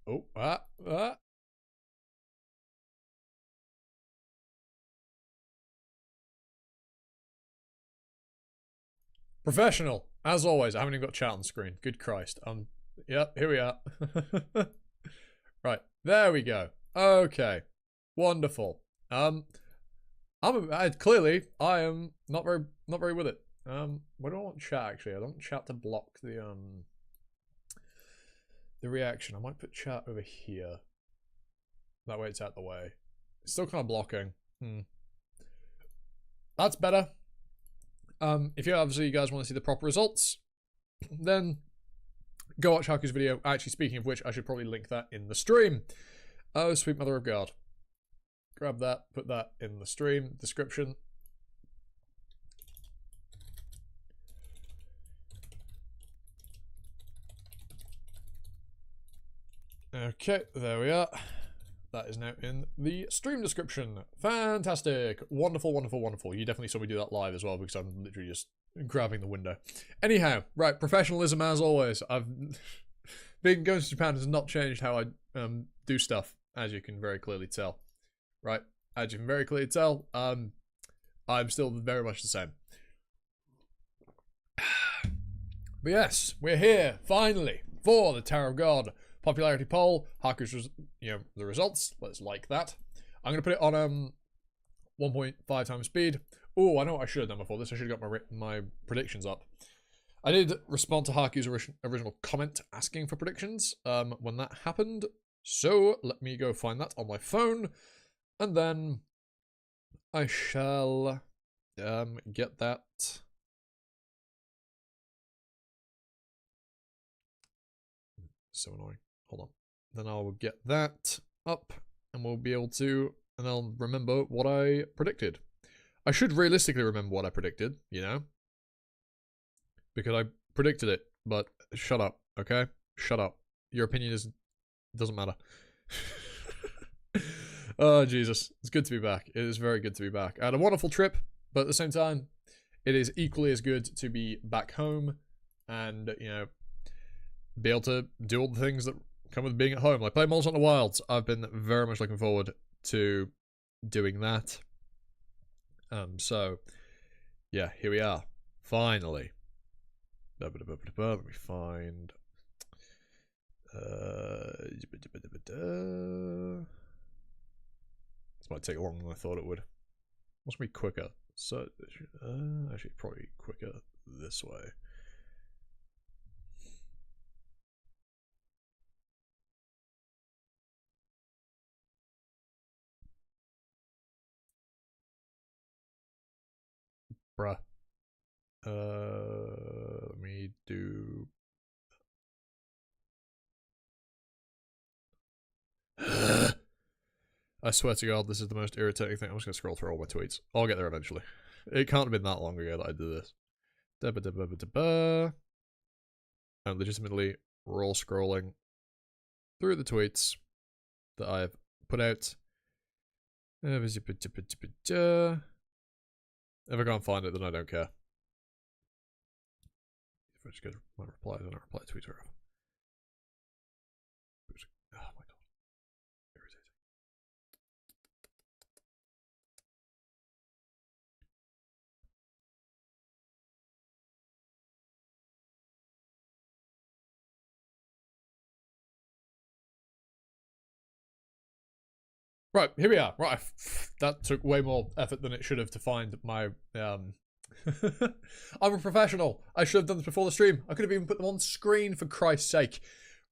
Oh, ah. Professional, as always. I haven't even got chat on screen. Good Christ. Yep, here we are. Right, there we go. Okay, wonderful. Clearly I am not very with it. What do I want chat actually? I don't want chat to block the reaction. I might put chat over here. That way it's out the way. It's still kind of blocking. That's better. If you guys want to see the proper results, then go watch Haku's video. Actually, speaking of which, I should probably link that in the stream. Oh, sweet mother of God. Grab that, put that in the stream description. Okay, there we are. That is now in the stream description. Fantastic. Wonderful, wonderful, wonderful. You definitely saw me do that live as well because I'm literally just grabbing the window. Anyhow, right, professionalism as always. I've been going to Japan has not changed how I do stuff, as you can very clearly tell. Right, as you can very clearly tell, I'm still very much the same. But yes, we're here, finally, for the Tower of God popularity poll. Haku's, the results. Let's like that. I'm going to put it on 1.5 times speed. Oh, I know what I should have done before this. I should have got my predictions up. I did respond to Haku's original comment asking for predictions when that happened. So let me go find that on my phone. And then I shall get that. So annoying. Hold on. Then I'll get that up and we'll be able to, and I'll remember what I predicted. I should realistically remember what I predicted, because I predicted it, but shut up, okay? Shut up. Your opinion doesn't matter. Oh, Jesus. It's good to be back. It is very good to be back. I had a wonderful trip, but at the same time, it is equally as good to be back home and, be able to do all the things that come with being at home. Like playing Monster Hunter Wilds. I've been very much looking forward to doing that. So, yeah, here we are. Finally. Let me find... This might take longer than I thought it would. Must be quicker. So, actually, probably quicker this way. Bruh. Let me do... I swear to God, this is the most irritating thing. I'm just going to scroll through all my tweets. I'll get there eventually. It can't have been that long ago that I did this. And legitimately, we're all scrolling through the tweets that I've put out. If I can't find it, then I don't care. If I just go to my replies, I don't reply to tweets very often. Oh my God. Irritating. Right, here we are. Right, that took way more effort than it should have to find my... I'm a professional. I should have done this before the stream. I could have even put them on screen, for Christ's sake.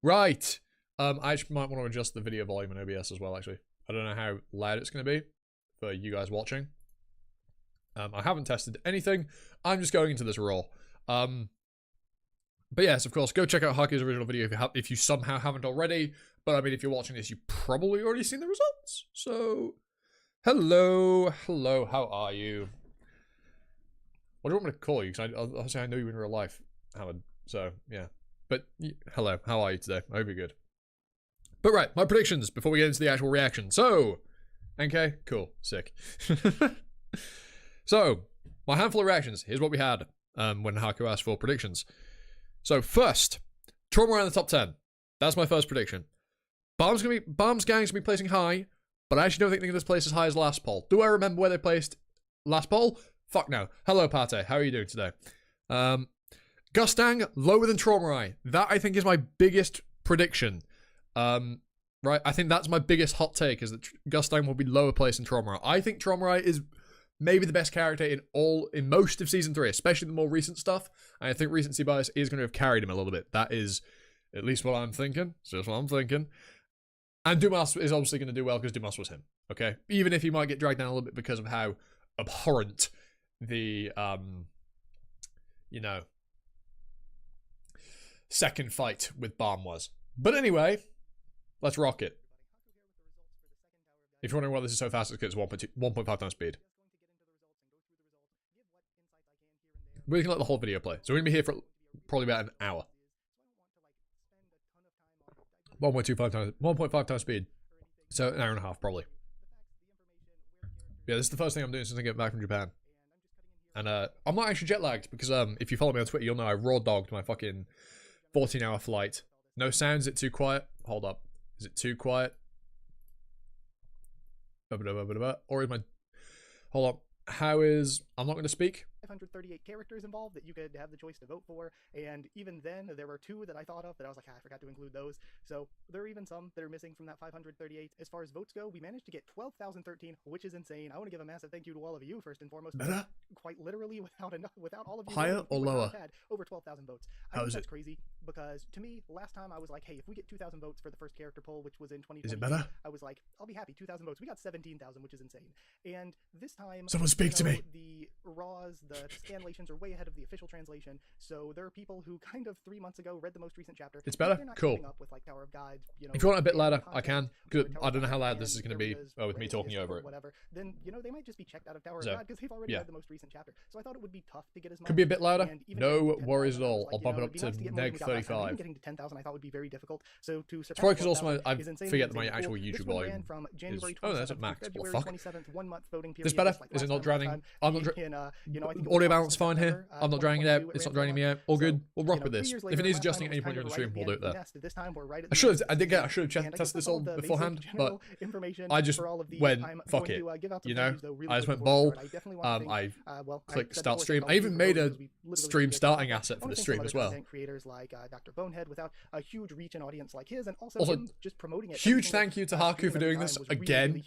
Right. I actually might want to adjust the video volume in OBS as well, actually. I don't know how loud it's going to be for you guys watching. I haven't tested anything. I'm just going into this raw. But yes, of course, go check out Haku's original video if you somehow haven't already. But I mean, if you're watching this, you've probably already seen the results. So, hello, how are you? What do you want me to call you? Because obviously I know you in real life, Howard. So, yeah. But, hello, how are you today? I hope you're good. But right, my predictions before we get into the actual reaction. So, NK, cool, sick. So, my handful of reactions. Here's what we had when Haku asked for predictions. So, first, Trauma around the top 10. That's my first prediction. Bomb's gang's gonna be placing high, but I actually don't think they're gonna place as high as last poll. Do I remember where they placed last poll? Fuck no. Hello, Pate. How are you doing today? Gustang lower than Traumarai. That I think is my biggest prediction. Right, I think that's my biggest hot take, is that Gustang will be lower placed than Traumarai. I think Traumarai is maybe the best character in most of season 3, especially the more recent stuff. And I think recency bias is going to have carried him a little bit. That is at least what I'm thinking. It's just what I'm thinking. And Dumas is obviously going to do well because Dumas was him. Okay, even if he might get dragged down a little bit because of how abhorrent the you know, second fight with Balm was. But anyway, let's rock it. If you're wondering why this is so fast, it's because it's 1.5 times speed. We're gonna let the whole video play, so we're gonna be here for probably about an hour. 1.5 times speed, so an hour and a half probably. Yeah, this is the first thing I'm doing since I get back from Japan, and I'm not actually jet lagged because if you follow me on Twitter, you'll know I raw dogged my fucking 14-hour flight. No sounds. Is it too quiet? Hold up. Is it too quiet? Or is my... Hold on. How is... I'm not going to speak. 538 characters involved that you could have the choice to vote for, and even then there were 2 that I thought of that I was like, I forgot to include those. So there are even some that are missing from that 538. As far as votes go, we managed to get 12,013, which is insane. I want to give a massive thank you to all of you first and foremost. Better? Quite literally, without all of you, higher or lower? Had over 12,000 votes. I think that's crazy, because to me, last time I was like, hey, if we get 2,000 votes for the first character poll, which was in 2020, is it better? I was like, I'll be happy. 2,000 votes. We got 17,000, which is insane. And this time, someone speak to me. The raws, the scanlations are way ahead of the official translation, so there are people who kind of 3 months ago read the most recent chapter. It's better? Cool. Up with, like, Tower of God, you know, if you want a bit louder, I can. Good. I don't know how loud this is going to be with me talking over it. Whatever. Then, you know, they might just be checked out of Tower of God because they've already read the most recent chapter. So I thought it would be tough to get as much. Could be a bit louder. No worries at all. I'll bump it up to neg 35. Getting to 10,000 I thought would be very difficult. So to surpass, probably because also I forget that my actual YouTube volume is... Oh, that's at max. What the fuck? 1 month voting period. This better? Is it not drowning? I'm not... Audio balance fine here. I'm not drowning it out. It's not draining me out. All good. We'll rock with this. If it needs adjusting at any point during the stream, we'll do it there. I should have tested this all beforehand, but I just went, fuck it. You know? I just went bowl. I clicked start stream. I even made a stream starting asset for the stream as well. Creators like Dr. Bonehead without a huge reach and audience like his, and also just promoting it. Huge thank you to Haku for doing this again.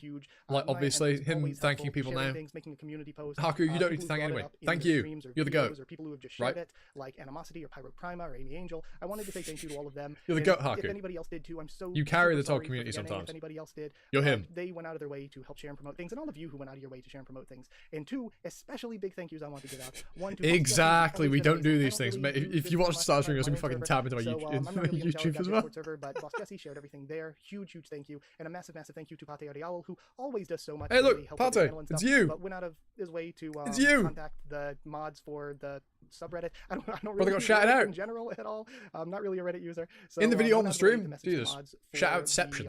Like, obviously, him thanking people now. Haku, you don't need to thank anyway. Thank you. You're the goat. People who have just shared it, like Animosity or Pyro Prima or Amy Angel. I wanted to say thank you to all of them. You're the goat, Haku. If anybody else did too, I'm so... You carry the top community sometimes. If anybody else did, you're him. They went out of their way to help share and promote things, and all of you who went out of your way to share and promote things. And 2, especially big thank yous I want to give out. 1, to exactly, we don't do these things. If you watch Star Stream, you're going to be fucking tab into my YouTube as well. But Boss Jesse shared everything there. Huge thank you. And a massive thank you to Pate Arial, who always does so much. Hey look, Pate, it's you. But went out of his way to contact the mods for the subreddit. I don't really got shouted out in general at all. I'm not really a Reddit user. So, in the video on the stream, Jesus, shout out Deception.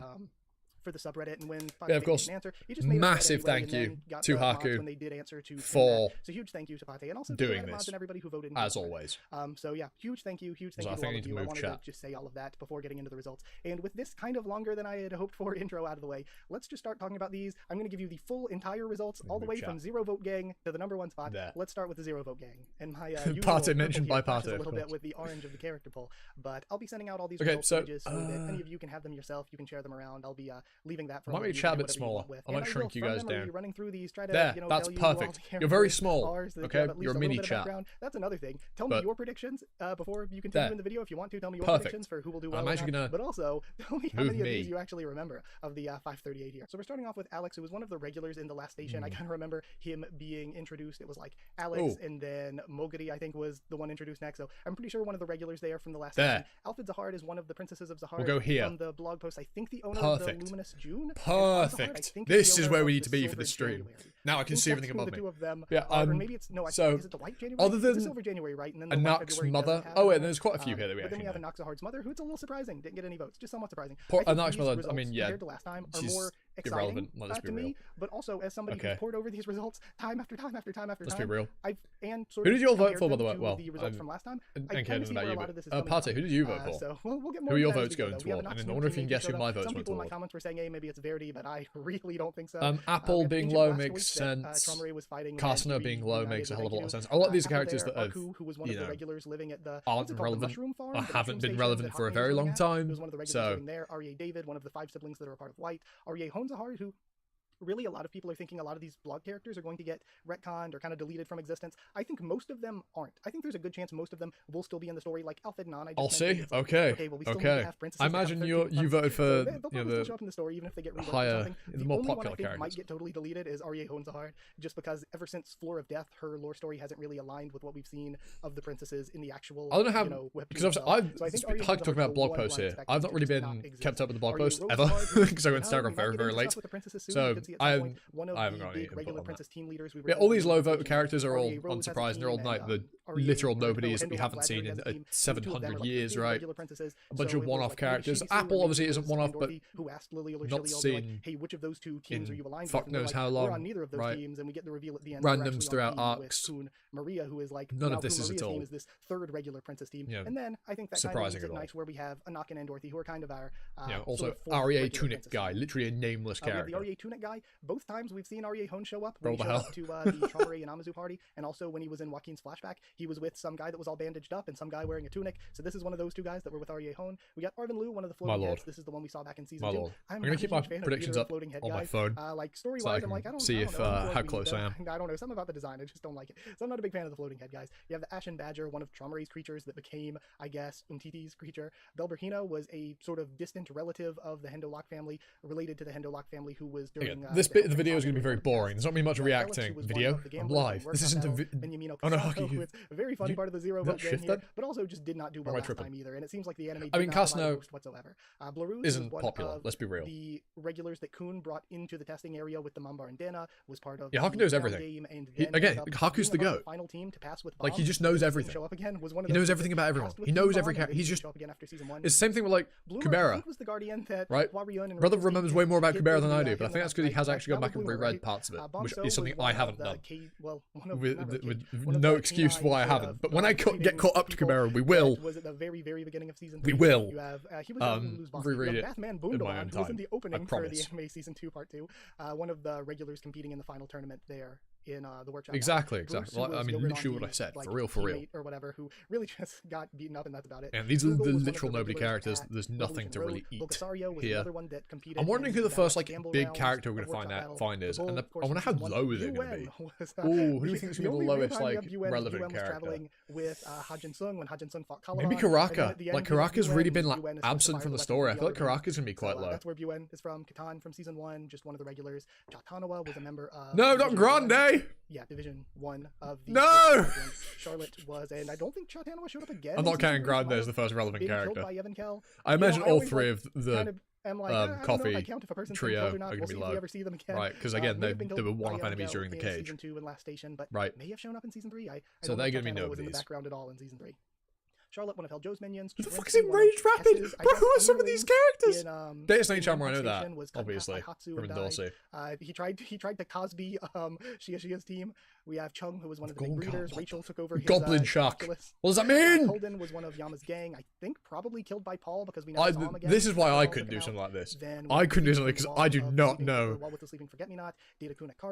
For the subreddit, and when yeah, of course, answer, he just made massive thank you to Haku when they did answer to for so huge thank you to Pate, and also doing to this and everybody who voted as always. So yeah, huge thank you to all of you. I wanted to just say all of that before getting into the results. And with this kind of longer than I had hoped for intro out of the way, let's just start talking about these. I'm going to give you the full entire results all the way from 0 vote gang to the #1 spot. Let's start with the 0 vote gang. And my Pate mentioned by Pate a little bit with the orange of the character poll, but I'll be sending out all these results pages so that any of you can have them yourself. You can share them around. I'll be leaving that for chat a bit smaller. I might shrink you guys down. Running through these, try to, there, you know, that's perfect. You're very small. Okay, you're a mini chat. That's another thing. Tell me your predictions before you continue in the video. If you want to, tell me your predictions for who will do well. I'm actually gonna. But also, tell me how many of these you actually remember of the 538 here. So we're starting off with Alex, who was one of the regulars in the last station. I kind of remember him being introduced. It was like Alex, and then Moguri, I think, was the one introduced next. So I'm pretty sure one of the regulars there from the last station. Alfred Zahard is one of the princesses of Zahard. We'll go here. From the blog post, I think the owner of the Luminous June. Perfect. This is where we need to be for the stream. Now I can see everything above me. The 2 of them. Yeah. Or maybe it's no. So is it the White January? other than the Silver January, right? And then the Anak's mother. Oh wait, there's quite a few here that we actually. But then we have Anak's Zahard's mother, who it's a little surprising didn't get any votes. Just somewhat surprising. Anak's mother. I mean, yeah. Compared to last time, are more irrelevant. Let's be to real. me, but also as somebody who's poured over these results time after time after time after Let's time. be real. Who did you all vote for, by the way? Well, the results from last time. I can't see about where you, a lot of this is but Pate, who did you vote for? So we'll get more who are your of that votes going toward? And I wonder if you can guess who my votes Some went people in my toward. comments were saying, hey, maybe it's Verdi, but I really don't think so. Apple being low makes sense. Carsner being low makes a hell of a lot of sense. A lot of these are characters that have, Haku, who was one of the regulars living at the aren't relevant or haven't been relevant for a very long time. Was one of the regulars living there. R.E.A. David, one of the 5 siblings that are a part of White. R.E.A. Honzahar, who really a lot of people are thinking a lot of these blog characters are going to get retconned or kind of deleted from existence. I think most of them aren't. I think there's a good chance most of them will still be in the story, like Alfred Nan. I'll see. Okay. I imagine you voted for the show up in the story, even if they get higher, the more popular characters. Might get totally deleted is R.E.A. Honzahar, just because ever since Floor of Death, her lore story hasn't really aligned with what we've seen of the princesses in the actual. I don't know how, because I've talking about blog posts here. I've not really been kept up with the blog posts ever because I went to Instagram very late. So I haven't got any input on that. Yeah, all these low vote characters are all unsurprising. They're all like the literal nobodies that we haven't seen in 700 years, right? A bunch of one-off characters. Apple obviously isn't one-off, but not seen in fuck knows how long, right? Randoms throughout arcs. Maria, who is like none of this is at all. Is this third regular princess team, and then I think that surprising kind of nice where we have Anakin and Dorothy, who are kind of our also R.E.A. Tunic guy, literally a nameless character. The R.E.A. Tunic guy. Both times we've seen R.E.A. Hone show up. When he showed up to the Traumaray and Amazu party, and also when he was in Joaquin's flashback, he was with some guy that was all bandaged up and some guy wearing a tunic. So this is one of those two guys that were with R.E.A. Hone. We got Arvin Liu, one of the floating heads. This is the one we saw back in season 2. I'm gonna keep my predictions up on my phone, like story-wise, so I can see if how close I am. I don't know, something about the design, I just don't like it. So I'm not a big fan of the floating head guys. You have the Ashen Badger, one of Traumaray's creatures that became, I guess, Umtiti's creature. Belberhina was a sort of distant relative of the Hendo-Lock family, related to the Hendo-Lock family, who was during this bit of the video is going to be very boring. There's not going to be much reacting video. I'm live. This isn't a oh no, Haku. It's a very funny part of the Zero vote game here, but also just did not do well last time either. And it seems like the anime did not whatsoever. Blarus isn't popular. Let's be real. The regulars that Kun brought into the testing area with the Mambar and Dana was part of. Yeah, Haku knows everything. Again, Haku's the goat. Final team to pass with like he just knows everything. Show up again was one of he knows everything about everyone. He knows every character. He's just. It's the same thing with like Kubera. Right? Brother remembers way more about Kubera than I do, but I think that's because he has actually gone back and reread parts of it, which is something I haven't done. With no excuse for why I haven't. But when I get caught up to Kubera, we will. Was at the very beginning of season 3. We will. You have he was reread it Bathman in my own time. Was in the opening for the anime season 2 part 2. One of the regulars competing in the final tournament there in the workshop. Exactly. Well, I mean, literally what I said. Like, for real. Or whatever, who really just got beaten up, and that's about it. And these are the literal nobody characters. There's nothing to really eat here. I'm wondering who the first like big character we're gonna find is, and I wonder how low they're gonna be. Ooh, who do you think is gonna be the lowest like relevant character? With Hajin Sung when Hajin Sung fought Kalahan. Maybe Karaka. Like Karaka's really been like absent from the story. I feel like Karaka's gonna be quite low. That's where Buen is from. Katan from season 1, just one of the regulars. Chatanawa was a member of. No, not Grande. Yeah, Division 1 of the. No. Charlotte was, and I don't think Chatanawa showed up again. I'm not counting Grande as the first relevant character. I imagine all three of the coffee trio are going to be low. Right, because again, they were one-off enemies during the cage. Season 2 and Last Station, but right. may have shown up in season 3. So they're going to be nobodies. In the background at all in season 3. Charlotte, one of Heljo's minions. Who the fuck is Enraged Rapid? Bro, who are some of these characters? Data Snake Charmer, I know that, obviously, from Dorsey. He tried to Cosby Shia's team. We have Chung, who was one of the big breeders. Rachel took over his Goblin Shark. What does that mean? Holden was one of Yama's gang. I think probably killed by Paul because we never saw him again. This is why I couldn't do something like this. I couldn't do something because I do not know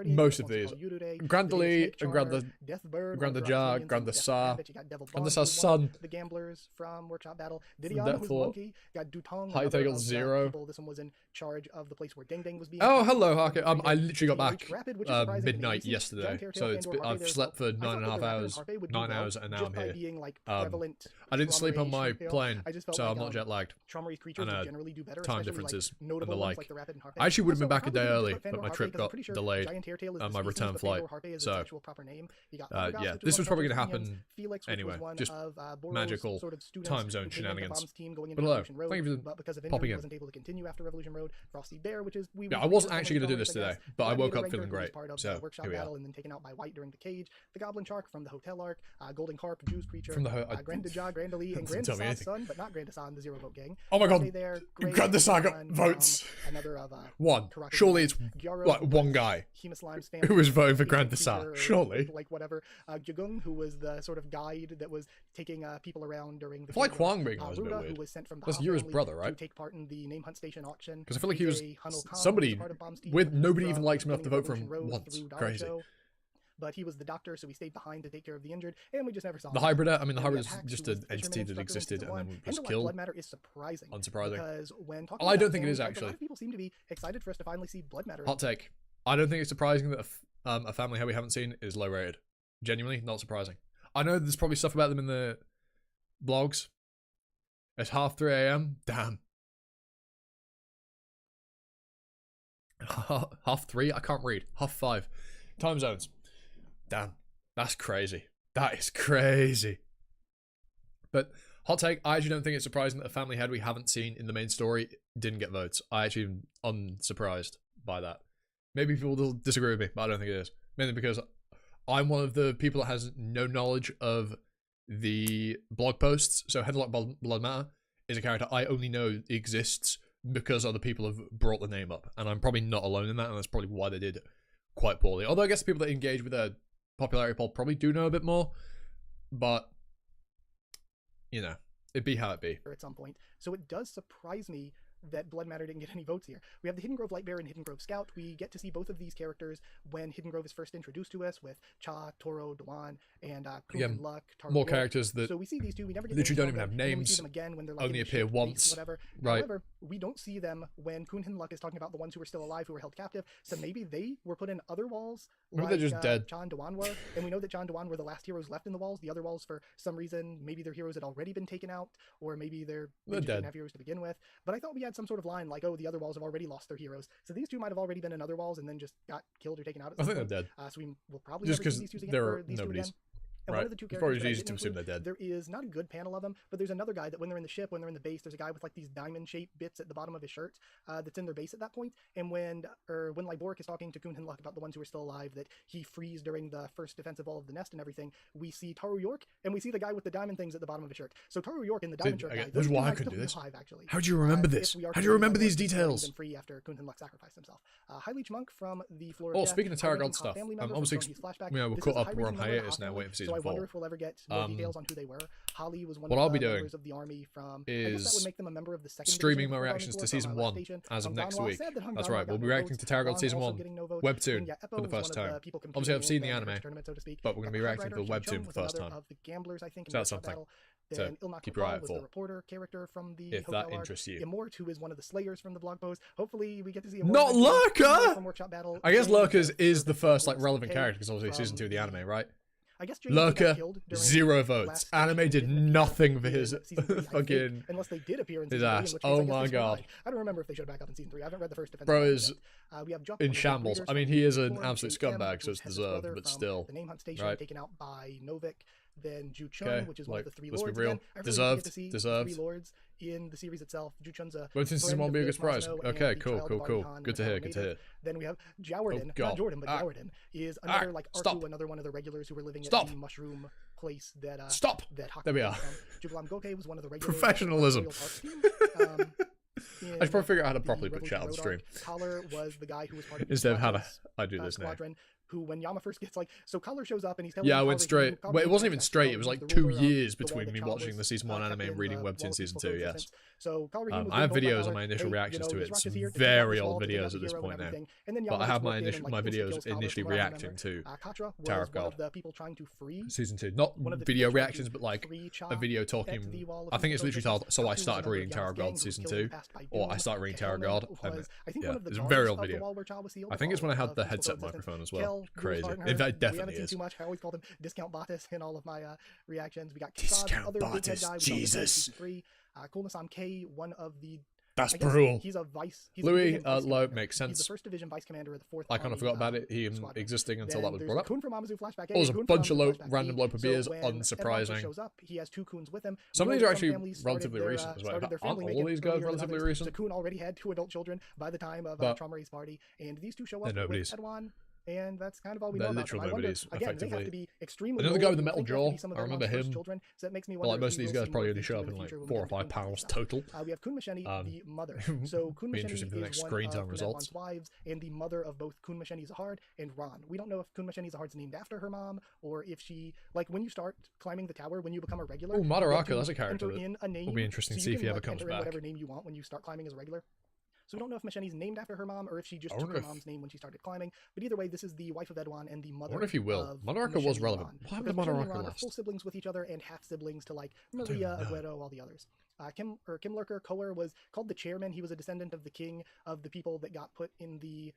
most of these. Grandali and Granda Jar, Granda Sa, Granda Sa's son. The gamblers from Workshop Battle. Didion, who's Monkey. Got Dutong. High Tagle Zero. This one was in charge of the place where Ding Ding was being. Oh, hello, Haku. I literally got back midnight yesterday, so I've slept for 9.5 hours, 9 hours, and now I'm here. I didn't sleep on my plane, so I'm not jet lagged. And time differences and the like. I actually would have been back a day early, but my trip got delayed on my return flight. So, yeah, this was probably going to happen anyway. Just magic typical sort of time zone who came into shenanigans. Bomb's team going But into hello, Revolution Road, thank you for but because of popping injury, in. wasn't able to continue after Revolution Road. Frosty Bear, which is Yeah, I wasn't actually going to do this today, but I woke up feeling great. Part of So the workshop here we are. battle and then taken out by White during the cage. The Goblin Shark from the Hotel Arc, Golden Carp, Juice Creature, From the Grandajaw, Grandalee, and Grandassan's son, but not Grandassan, the Zero Vote Gang. Oh my god, Grandassan got votes. Another of one. Surely it's like one guy who was voting for Grandassan. Surely. Like whatever. Gyung, who was the sort of guide that was taking people around during the. I feel like Huang being was a bit weird. Who was sent from the That's Yura's brother, right? To take part in the name hunt station auction. Because I feel like he was somebody with nobody even likes him enough to vote for him once. Crazy. But he was the doctor, so he stayed behind to take care of the injured, and we just never saw him. The hybrid, I mean, the hybrid is just an entity that existed and then was killed. Blood Matter is surprising. Unsurprising. Because when talking I don't think him, it is actually. A lot of people seem to be excited for us to finally see Blood Matter. Hot take. I don't think it's surprising that a family we haven't seen is low rated. Genuinely, not surprising. I know there's probably stuff about them in the blogs. It's 3:30 a.m. Damn. 3:30? I can't read. 5:30. Time zones. Damn. That's crazy. That is crazy. But hot take, I actually don't think it's surprising that a family head we haven't seen in the main story didn't get votes. I actually am unsurprised by that. Maybe people will disagree with me, but I don't think it is. Mainly because I'm one of the people that has no knowledge of the blog posts. So Headlock Blood Matter is a character I only know exists because other people have brought the name up. And I'm probably not alone in that, and that's probably why they did quite poorly. Although I guess the people that engage with their popularity poll probably do know a bit more. But, you know, it'd be how it be. At some point. So it does surprise me that Blood Matter didn't get any votes here. We have the Hidden Grove Lightbearer and Hidden Grove Scout. We get to see both of these characters when Hidden Grove is first introduced to us with Cha, Toro, Dwan, and Again, Luck. More characters that so we see these two. We never get literally don't even them, have names. We see them again when they're like only appear once. Whatever. Right. However, we don't see them when Kunhin Luck is talking about the ones who were still alive who were held captive. So maybe they were put in other walls. Maybe they're just dead. Cha and Dwan were, and we know that Cha and Dwan were the last heroes left in the walls. The other walls, for some reason, maybe their heroes had already been taken out, or maybe they dead. Didn't have heroes to begin with. But I thought we had some sort of line like, oh, the other walls have already lost their heroes. So these two might have already been in other walls and then just got killed or taken out at some point. I think they're dead. So we will probably just because there are nobodies. And right. one of the two It's probably characters easy to assume they're dead. There is not a good panel of them, but there's another guy that when they're in the ship, when they're in the base, there's a guy with like these diamond-shaped bits at the bottom of his shirt that's in their base at that point. And when Lyborik is talking to Kunhin Luck about the ones who are still alive that he frees during the first defensive wall of the nest and everything, we see Taru York and we see the guy with the diamond things at the bottom of his shirt. So Taru York and the diamond shirt guy. This is why I couldn't do this. How do you remember this? How do you remember these details? Free after Kunhin Luck sacrificed himself. High Leech Monk from the Florida. Oh, speaking of Tarot God stuff, obviously, we're caught up. We're on hiatus now, waiting for season 4. So I wonder if we'll ever get details on who they were. Holly was one what of I'll the be doing members of the army from. Is I guess that would make them a member of the second streaming my reactions to season 1 as of next week. That's right. We'll be reacting to Tarot God season 1 webtoon for the first time. Obviously, I've seen the anime, but we're going to be reacting to the webtoon for the first time. So that's something to keep your eye out for. The reporter character from the if that interests you. Immort, who is one of the slayers from the blog post. Hopefully, we get to see not Lurker. From Workshop Battle. I guess Lurker is the first like relevant character because obviously season 2 of the anime, right? I guess Lurker, 0 votes. Anime did nothing for his fucking unless they did appear in his ass. Oh my god! I don't remember if they showed back up in season 3. I haven't read the first defense. Bro is in shambles. I mean, he is an absolute scumbag, so it's deserved, but still. The name hunt station right? Taken out by Novik. Then Ju Chun, okay. which is one of the 3 let's lords. Be real. Again, deserved. Really deserved. 3 lords in the series itself. Ju Chun's a webtoon season 1 be a good surprise. Okay, cool. Good to hear. Good to hear. Then we have Jawarden, not Jordan, but Jawarden is another like Arku, another one of the regulars who were living at the mushroom place that that Haku there we are. Jubilam Goke was one of the regulars. Professionalism. I should probably figure out how to properly put chat on stream. Collar was the guy who was part of instead of how to I do this now. Who, when Yama first gets like, so Collar shows up and he's telling I went straight. Well, it wasn't even straight. It was like 2 years between me watching the season 1 anime and reading webtoon season 2. Yes. So I have videos on my initial reactions to it. It's very old videos at this point now. But I have my videos initially reacting to Tower of God season 2. Not video reactions, but like a video talking. I think it's literally titled "So I started reading Tower of God season 2," or "I started reading Tower of God." And yeah, it's a very old video. I think it's when I had the headset microphone as well. Crazy. It definitely is. Too much. I always called him Discount Bottas in all of my reactions. We got Discount Bottas. Jesus. Coolness on K, one of the That's brutal. He's a vice. Louis Lowe makes sense. He's the 1st Division Vice Commander of the 4th I kind of forgot about it. He existing until that was brought up. Kun from Amazu flashback. There's a bunch of random Lopa beers, unsurprising. Shows up, he has 2 Kuns with him. Some of these are actually relatively recent as well. Aren't all of these guys relatively recent? Kun already had 2 adult children by the time of Traumary's party, and these 2 show up with Edwan. And that's kind of all we know about them. I wonder, again, they have to be extremely another guy with the metal jaw. I remember him. Children, so that makes me wonder like most of these guys probably only show up in like 4 or 5 panels total. We have Kun Masheni, the mother. So Kun Masheni is one of Edwan's wives and the mother of both Kun Masheni Zahard and Ron. We don't know if Kun Masheni Zahard's named after her mom or if she, like when you start climbing the tower, when you become a regular. Oh, Madaraka, that's a character that in a name, will be interesting to see if he ever comes back. Whatever name you want when you start climbing as a regular. So we don't know if Masheni's named after her mom or if she just took her mom's name when she started climbing. But either way, this is the wife of Edwan and the mother. I wonder if he will. Madaraka was relevant. Why would Madaraka last? Full siblings with each other and half siblings to like Maria, Aguero, all the others. Kim Lurker Koer was called the chairman. He was a descendant of the king of the people that got put in the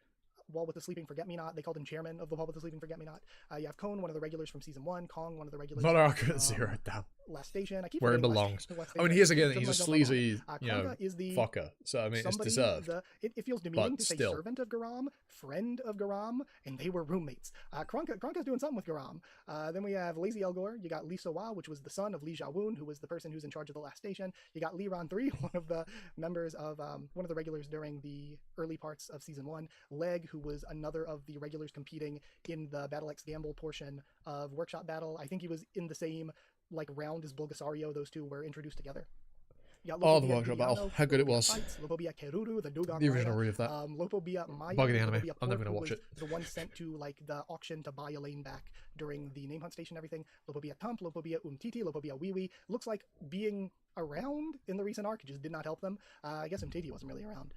Wall with the Sleeping Forget-Me-Not. They called him chairman of the Wall with the Sleeping Forget-Me-Not. You have Kone, one of the regulars from season 1. Kong, one of the regulars. Madaraka at 0 down. Last Station. I keep where he belongs. I mean, he is again. He's a sleazy, fucker. So I mean, it's deserved. It feels demeaning to say servant of Garam, friend of Garam, and they were roommates. Kronka's doing something with Garam. Then we have Lazy Elgor. You got Li Sowa, which was the son of Li Jiaowen, who was the person who's in charge of the Last Station. You got Li Ron 3, one of the members of one of the regulars during the early parts of season 1. Leg, who was another of the regulars competing in the Battle X Gamble portion of Workshop Battle. I think he was in the same like round as Bulgasario. Those 2 were introduced together. The Workshop Battle. How good it was. The original read of that. Bug the anime. I'm never going to watch it. The one sent to like the auction to buy Elaine back during the name hunt station and everything. Lopobia Tump, Lopobia Umtiti, Lopobia Wiwi. Looks like being around in the recent arc just did not help them. I guess Umtiti wasn't really around.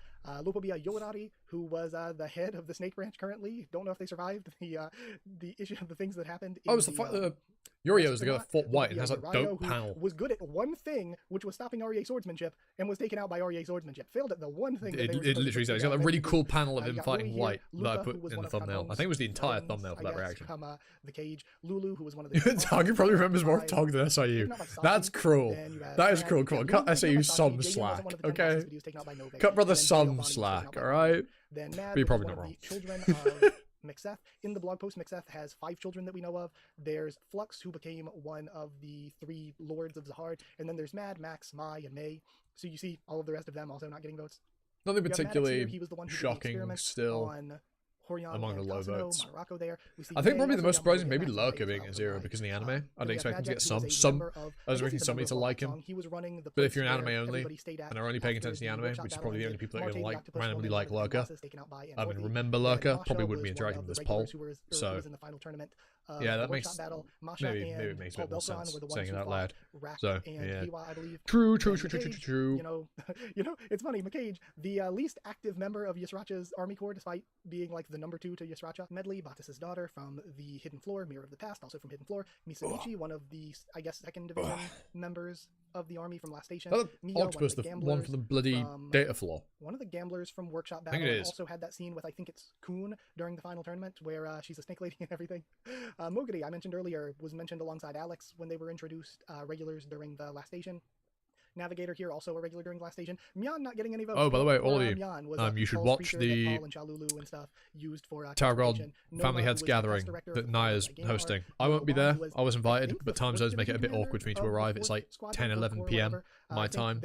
Lopobia Yorari, who was the head of the Snake Branch currently. Don't know if they survived the issue of the things that happened. Oh, it's the fight. Yurio is the guy that fought White and has a dope panel. Was good at one thing, which was stopping REA swordsmanship, and was taken out by REA swordsmanship. Failed at the one thing. It literally says he's got a really cool panel of him fighting White that I put in the thumbnail. I think it was the entire thumbnail for that reaction. The cage. Lulu, who was one of the. Tog probably remembers more of Tog than SIU. That's cruel. That is cruel. Come on, cut SIU some slack, okay? Cut brother some slack, all right? Then But you're probably not wrong. Children of Mixeth. In the blog post, Mixeth has 5 children that we know of. There's Flux, who became one of the 3 lords of Zahard, and then there's Mad, Max, Mai, and May. So you see all of the rest of them also not getting votes. Nothing particularly shocking still. On Horion among the low votes. There. I think probably the most surprising, maybe Lurker being at 0 because of the anime. I didn't expect him to get some. I was expecting somebody to like him. But if you're an anime only and are only paying attention to the anime, which is probably the only people that are going to randomly like Lurker, I mean, remember Lurker, probably wouldn't be interacting with this poll. So, yeah, that makes, maybe it makes a bit more sense saying it out loud. So, yeah. True. You know, it's funny, McCage, the least active member of Yasracha's army corps, despite being like the number 2 to Yasracha. Medley, Batis's daughter from the Hidden Floor, Mirror of the Past, also from Hidden Floor. Misaguchi, one of the, I guess, 2nd Division members of the army from Last Station. Octopus, the one from the bloody data floor. One of the gamblers from Workshop Battle also had that scene with, I think it's Kun, during the final tournament, where she's a snake lady and everything. Moguri, I mentioned earlier, was mentioned alongside Alex when they were introduced regulars during the Last Station. Navigator here, also a regular during Last Station. Myan not getting any votes. Oh, by the way, all of you, you should watch the Tower God Family Heads Gathering that Naya's hosting. I won't be there. I was invited, but time zones make it a bit awkward for me to arrive. It's like 10, 11 p.m. my time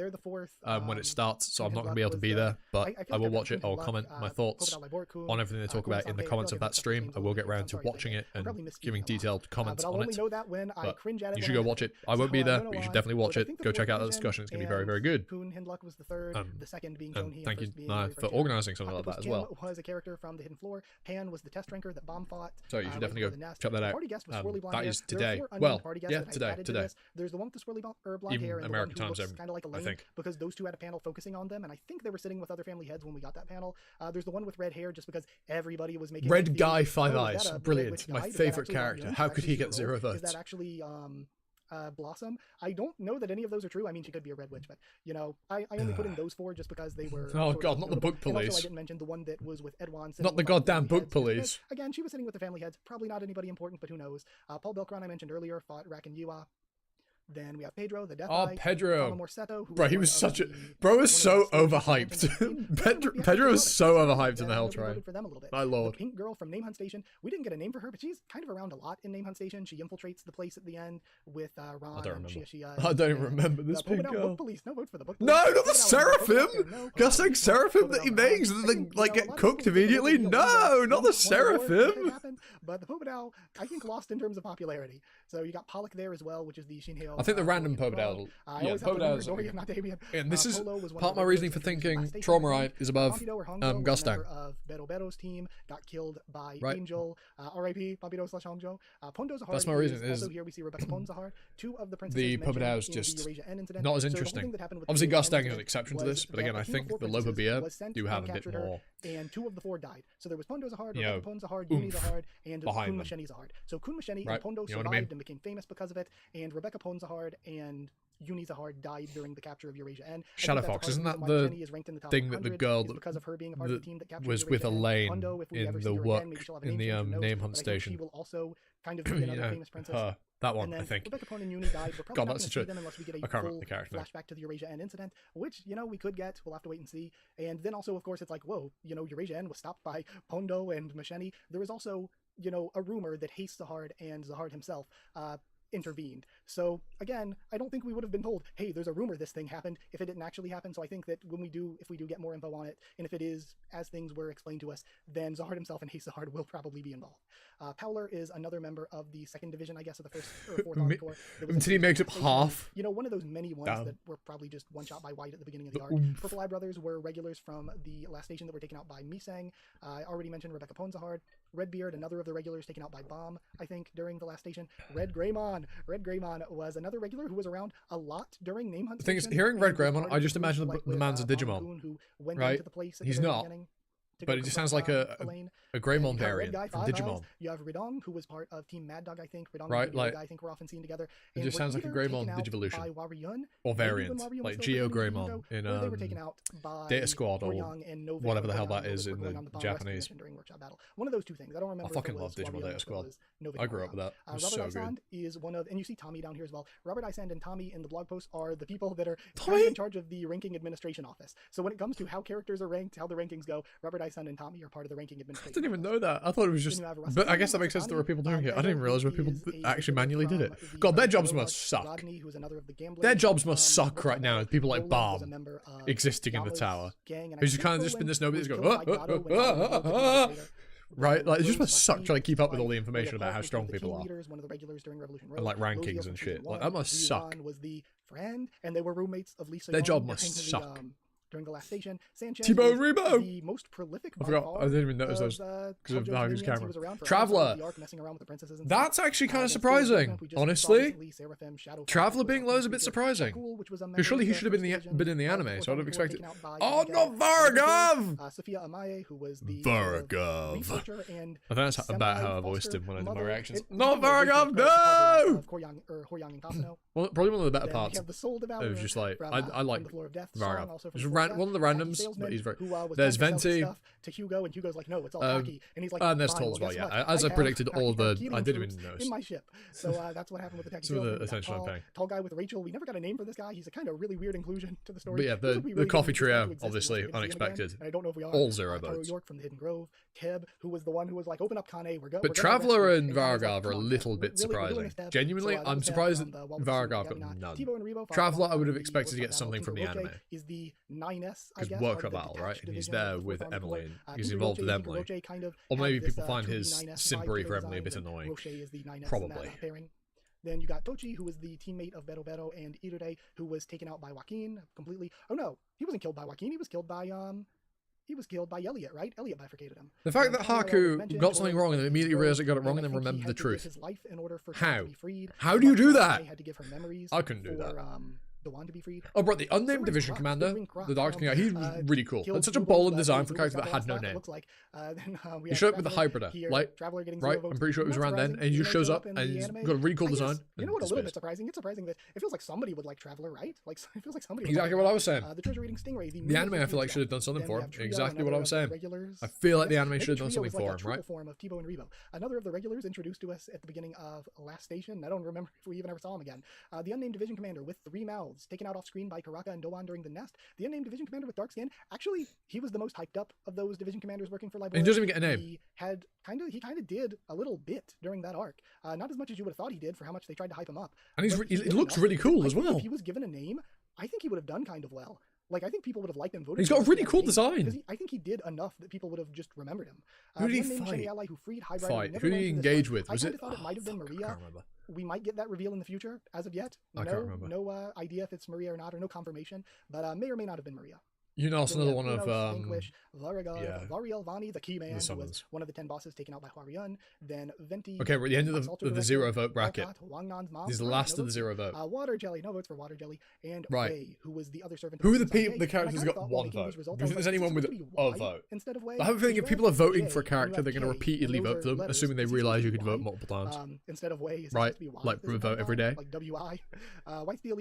when it starts, so I'm not going to be able to be there, but I will watch it. I'll comment my thoughts on everything they talk about in the comments of that stream. I will get around to watching it and giving detailed comments on it, but you should go watch it. I won't be there, but you should definitely watch it. Go check out that discussion. It's going to be very, very good. Kun Hindluck was the 3rd, the 2nd being and thank you for organising something like that as well. Was a character from the Hidden Floor. Pan was the test drinker that Bomb fought. So you should definitely go check that out. That is today. Well, yeah, today. There's the one with the swirly blonde hair and American the one who time looks kind of like a lame, because those 2 had a panel focusing on them, and I think they were sitting with other family heads when we got that panel. There's the one with red hair, just because everybody was making Red Guy 5 Eyes, brilliant, my favorite character. How could he get 0 votes? Is that actually Blossom? I don't know that any of those are true. I mean, she could be a red witch, but you know, I only put in those 4 just because they were. Oh god, not the book police. Also, I didn't mention the one that was with Edwan. Not the goddamn book police. Again, she was sitting with the family heads. Probably not anybody important, but who knows? Paul Belkron, I mentioned earlier, fought Rakan Yiwa. Then we have Pedro, the Death Oh, Eye. Pedro. Morsetto, who Bro, he was such a... Bro was so overhyped. Pedro was so overhyped in the Hell Train. My lord. The pink girl from Name Hunt Station. We didn't get a name for her, but she's kind of around a lot in Name Hunt Station. She infiltrates the place at the end with Ron. I don't remember. I don't even remember this pink girl. Book police. No vote for the book No, police. not the Seraphim! Gusting Seraphim that he makes and then, like, get cooked immediately? No, not the Seraphim! But the Pobedal, I think, lost in terms of popularity. So you got Pollock there as well, which is the Shinheo. I think the random Pobedal. Yeah, Pobedal's. And this is part of my reasoning for thinking Traumorite is above Gustang. Of Bero's team got killed by Angel. R.I.P. Papido/Hongjo. Pondo Zahar. That's my reason. Also here we see Rebecca Ponzahar. Two of the princesses. The Pobedal's just not as interesting. Obviously, Gustang is an exception to this, but again, I think the Lopa Beer do have a bit more. And 2 of the 4 died. So there was Pondo Zahar, Rebecca Ponzahar, Yuni Zahar, and Kun Masheni Zahar. So Kun Masheni and Pondo survived and became famous because of it, and Rebecca Ponzahar and Yuni Zahar died during the capture of Eurasia N. Shadow Fox, isn't that the thing that the girl that was with Elaine in the work in the Name Hunt Station? She will also kind of be another famous princess. Her. That one, I think. Rebecca Pon and Yuni died. We're probably not going to see them unless we get a full flashback to the Eurasia N incident, which, you know, we could get. We'll have to wait and see. And then also, of course, it's like, whoa, you know, Eurasia N was stopped by Pondo and Masheni. There was also, you know, a rumor that Haste Zahard and Zahard himself intervened. So again, I don't think we would have been told, hey, there's a rumor this thing happened if it didn't actually happen. So I think that when we do, if we do get more info on it, and if it is as things were explained to us, then Zahard himself and Haste Zahard will probably be involved. Powler is another member of the 2nd Division, I guess, of the 1st or 4th Army Corps. Until he makes up half. You know, one of those many ones that were probably just one shot by White at the beginning of the arc. Purple Eye Brothers were regulars from the last station that were taken out by Misang. I already mentioned Rebecca Ponzahard. Redbeard, another of the regulars taken out by Bomb, I think, during the last station. Red Greymon was another regular who was around a lot during Name Hunt. The thing is, hearing Red Greymon, I just imagine the man's a Digimon, right? He's not. But it just sounds like a Greymon variant from Digimon. You have Ridong, who was part of Team Mad Dog, I think. Ridong right, like, I think we're often seen together. It just sounds like a Greymon Digivolution. or variant, like Geo Greymon in Data Squad or whatever the hell that is in the Japanese. One of those two things. I don't remember. I fucking love Digimon Data Squad. I grew up with that. It was so good. Is one of, and you see Tommy down here as well. Robert Isand and Tommy in the blog post are the people that are in charge of the ranking administration office. So when it comes to how characters are ranked, how the rankings go, Robert Isand and Tommy are part of the ranking administration. I didn't even know that. I thought it was just, but I guess that makes sense. There were people doing it. I didn't even realize where people actually manually did it. God, their jobs must suck. Their jobs must suck right now. People like Bomb existing in the tower, who's kind of just been this nobody that's going, right? Like, it just must suck trying to keep up with all the information about how strong people are. And like rankings and shit. Like, that must suck. And they were roommates of Lisa. Their job must suck. During the last station, Sanchez Tibo Rebo, the most prolific. I forgot. I didn't even notice those because of Haku's camera. Traveler. That's actually kind of surprising, honestly. Traveler being low is a bit surprising. Because surely he should have been in the anime, so I'd have expected. Oh, not Varagov! Sophia Amaye, who was the Varagov. I think that's about how I voiced him when I did my reactions. Not Varagov, no! Well, probably one of the better parts. It was just like I like Varagov. One of the randoms, but he's very. There's Venti. To Hugo, and Hugo's like, no, it's all Taki, and he's like, and there's Toll as well. Yeah, as I predicted, all the I didn't even notice in my ship. So that's what happened with the Taki. Some of the attention I'm paying. Tall guy with Rachel. We never got a name for this guy. He's a kind of really weird inclusion to the story. But yeah, the coffee trio, obviously unexpected. I don't know if we are. All zero votes. York from the Hidden Grove. Keb, who was the one who was like, open up Kane. We're going. But Traveler and Varagov are a little bit surprising. Genuinely, I'm surprised that Varagov got none. Traveler, I would have expected to get something from the anime. Is the 9S, because workshop battle, right? And he's there with Emily, and he's involved with Emily. Or maybe people find his simpery for Emily a bit annoying. Probably. Then you got Tochi, who was the teammate of Bero and Irure, who was taken out by Joaquin completely. Oh no, he wasn't killed by Joaquin. He was killed by Elliot, right? Elliot bifurcated him. The fact that Haku got something wrong and then immediately realized it got it wrong and then remembered the truth. How? How do you do that? I couldn't do that. Dewan to be freed. Oh, bro, the unnamed division commander, the Dark King, he's really cool. That's such a bold design for a character that had no name. He showed up with the Hybrider, like, right? I'm pretty sure it was around then, and he just shows up, and he's got a really cool design. You know what? A little bit surprising. It's surprising that it feels like somebody would like Traveler, right? Like it feels like somebody. Exactly what I was saying. The treasure eating Stingray. The anime, I feel like, should have done something for him. Exactly what I was saying. I feel like the anime should have done something for him, right? Form of Tebow and Rebo. Another of the regulars introduced to us at the beginning of Last Station. I don't remember if we even ever saw him again. The unnamed division commander with 3 mouths, taken out off screen by Karaka and Doan during the nest. The unnamed division commander with dark skin. Actually, he was the most hyped up of those division commanders working for Liberia. And he doesn't even get a name. He kind of did a little bit during that arc. Not as much as you would have thought he did for how much they tried to hype him up. And he looks really cool as well. If he was given a name, I think he would have done kind of well. Like, I think people would have liked him. He's got a really cool design. I think he did enough that people would have just remembered him. Who did he fight? Who did he engage with? Was it? I thought it might have been Maria. I can't remember. We might get that reveal in the future. As of yet, I can't remember. No idea if it's Maria or not, or no confirmation. But may or may not have been Maria. You know, it's another one of Variel Vani, the key man, who was one of the 10 bosses taken out by Huarun. Then Venti. Okay, we're at the end of the 0 vote bracket. This is the last of the 0 vote. Water Jelly, no votes for Water Jelly, and Wei, who was the other servant. Who are the characters who got 1 vote? Do you think there's anyone with a vote? Instead of Wei, I have a feeling if people are voting for a character, they're going to repeatedly vote for them, assuming they realize you could vote multiple times. Instead of Wei, right? Like vote every day. Like WI.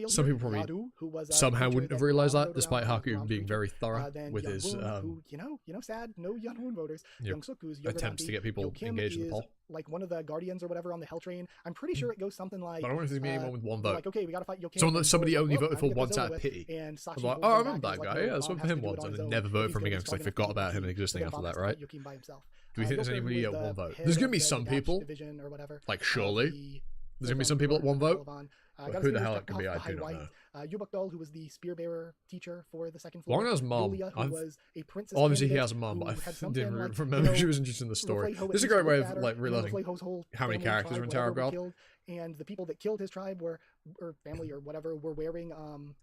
Some people probably somehow wouldn't have realized that, despite Haku being very thorough with his sad, no Young voters. Young-suk, who's attempts to get people engaged in the poll. Like one of the guardians or whatever on the Hell Train. I'm pretty sure it goes something like. But I don't know if there's anyone with 1 vote. Like, okay, we gotta fight Yokim. Somebody only voted for once out of pity. I was like, oh, I remember that guy. Yeah, I voted for him once, and then never voted for him again because they forgot about him existing after that, right? Do we think there's anybody at 1 vote? There's gonna be some people. Like, surely there's gonna be some people at 1 vote. Who the hell it could be, I do not know. Yubak who was the spear bearer teacher for the second floor. Longna's mom. Obviously, he has a mom, but I didn't remember she was interested in the story. This is a great way of like realizing how many characters are in Tower of God. And the people that killed his tribe or family or whatever were wearing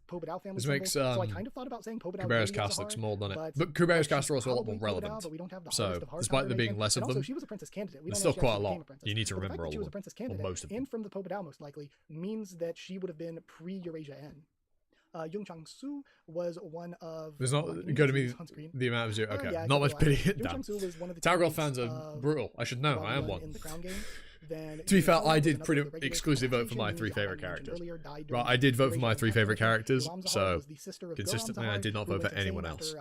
Pobadao family symbols. Makes so I kind of thought about saying Pobadao. Kubero's cast looks small, doesn't it? But Kubero's cast are also a lot more relevant. So, despite there being less of them, she was a princess candidate. There's still quite a lot. You need to remember all of them. Or most of them. And from the Pobadao, most likely, means that she would have been pre-Eurasia N. Yung Chang-soo was one of. There's not going to be the amount of 0. Okay, yeah, not much pity. Damn. Tower Girl fans are brutal. I should know. I am one. To be fair, I did pretty exclusively vote for my 3 favorite characters. Right, I did vote for my 3 favorite characters, so consistently I did not vote for anyone else.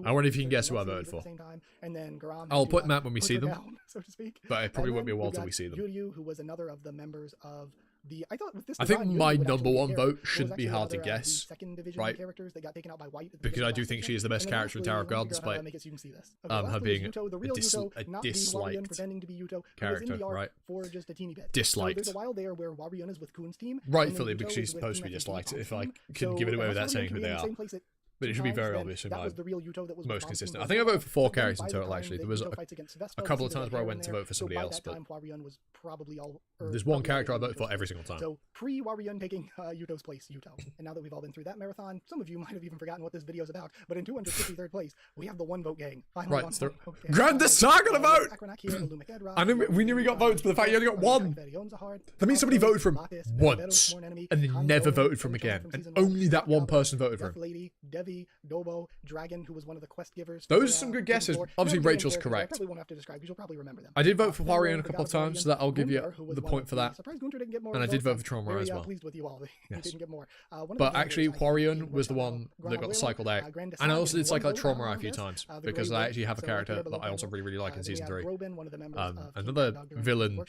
I wonder if you can guess who I voted for. I'll put them out when we see them, but it probably won't be a while till we see them. Who was another of the members of I think my number 1 vote shouldn't be hard to guess, right? Because I do think she is the best character in Tower of God, despite her being a disliked character, right? Disliked. There's a while there where Waryun is with Kun's team. Rightfully, because she's supposed to be disliked, if I can give it away without saying who they are. But it should be very obvious in my most consistent. I think I voted for 4 characters in total, actually. There was a couple of times where I went to vote for somebody else, but there's 1 character I voted for every single time. So, pre-Waryun taking Yuto's place, Yuto. And now that we've all been through that marathon, some of you might have even forgotten what this video is about, but in 253rd place, we have the 1 vote gang. Right, Grand Saga to vote! I knew we knew we got votes, but the fact you only got 1. That means somebody voted for him once, and then never voted for him again. And only that 1 person voted for him. Dobo, Dragon, who was one of the quest givers. Those are some good guesses. Obviously, Rachel's correct. I probably won't have to describe because you'll probably remember them. I did vote for Huarien a couple of times, so that I'll give you the point for that. And I did vote for Trauma as well. Pleased with you all. Yes. Didn't get more. But actually, Huarien was the one that got cycled out. And I also did cycle out Trauma a few times because I actually have a character that I also really like in season 3. Another villain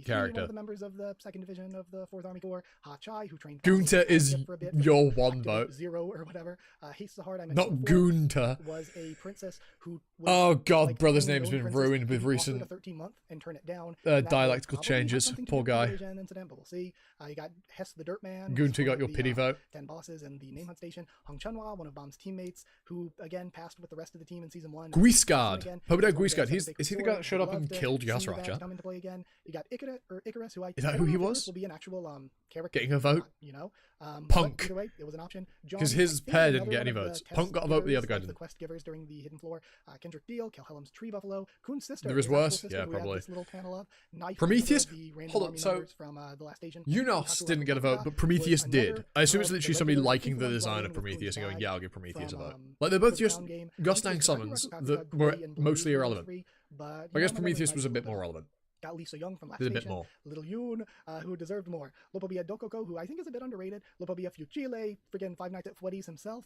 character. One of the members of the 2nd Division of the 4th Army Corps, Ha Chai, who trained. Gunta is your 1 vote. 0 or whatever. Not Gunta. Was a princess who. Oh god, brother's name's been ruined with recent 13-month and turn it down. Dialectical changes. Poor guy. We'll see. You got Hess the Dirt Man. Gunta got your pity vote. 10 bosses and the name hunt station. Hong Chunhwa, one of Bomb's teammates, who again passed with the rest of the team in season 1. Guiscard. Pobadao Guiscard. Is he the guy that showed up and killed Yasuracha? Come into play again. You got Icarus, who is that who he was? Will be an actual character. Getting a vote. You know. Punk. Either way, it was an option. Because his pair Bear didn't another get one any of the votes. test Punk got a vote, but the givers, other guy like the didn't. quest givers during the Hidden Floor. Kendrick Deal, Kelhelm's Tree Buffalo, Kuhn's sister. There is his actual worse? sister, Yeah, who we have probably. this little panel of. Knife, Prometheus? another of the random Hold on, army so members from the last station. Unos Haku didn't get a vote, but Prometheus did. I assume it's literally somebody liking the design of Prometheus and going, yeah, I'll give Prometheus a vote. Like, they're both just Gustang summons that were mostly irrelevant. But I guess Prometheus was a bit more relevant. Got Lisa Young from last Did a bit station. more. Little Yoon, who deserved more. Lopobia Dokoko, who I think is a bit underrated. Lopobia Fuchile, friggin' Five Nights at Freddy's himself.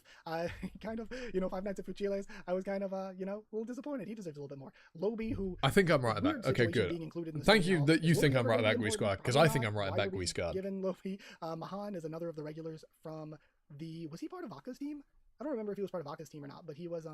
Kind of, Five Nights at Fuchile's. I was kind of, a little disappointed. He deserves a little bit more. Lobi, who... I think I'm right about it. Okay, good. Thank you that you think I'm right about Gui Squad, because I think I'm right about Gui Squad. Given Lobi, Mahan is another of the regulars from the... Was he part of Aka's team? I don't remember if he was part of Aka's team or not, but he was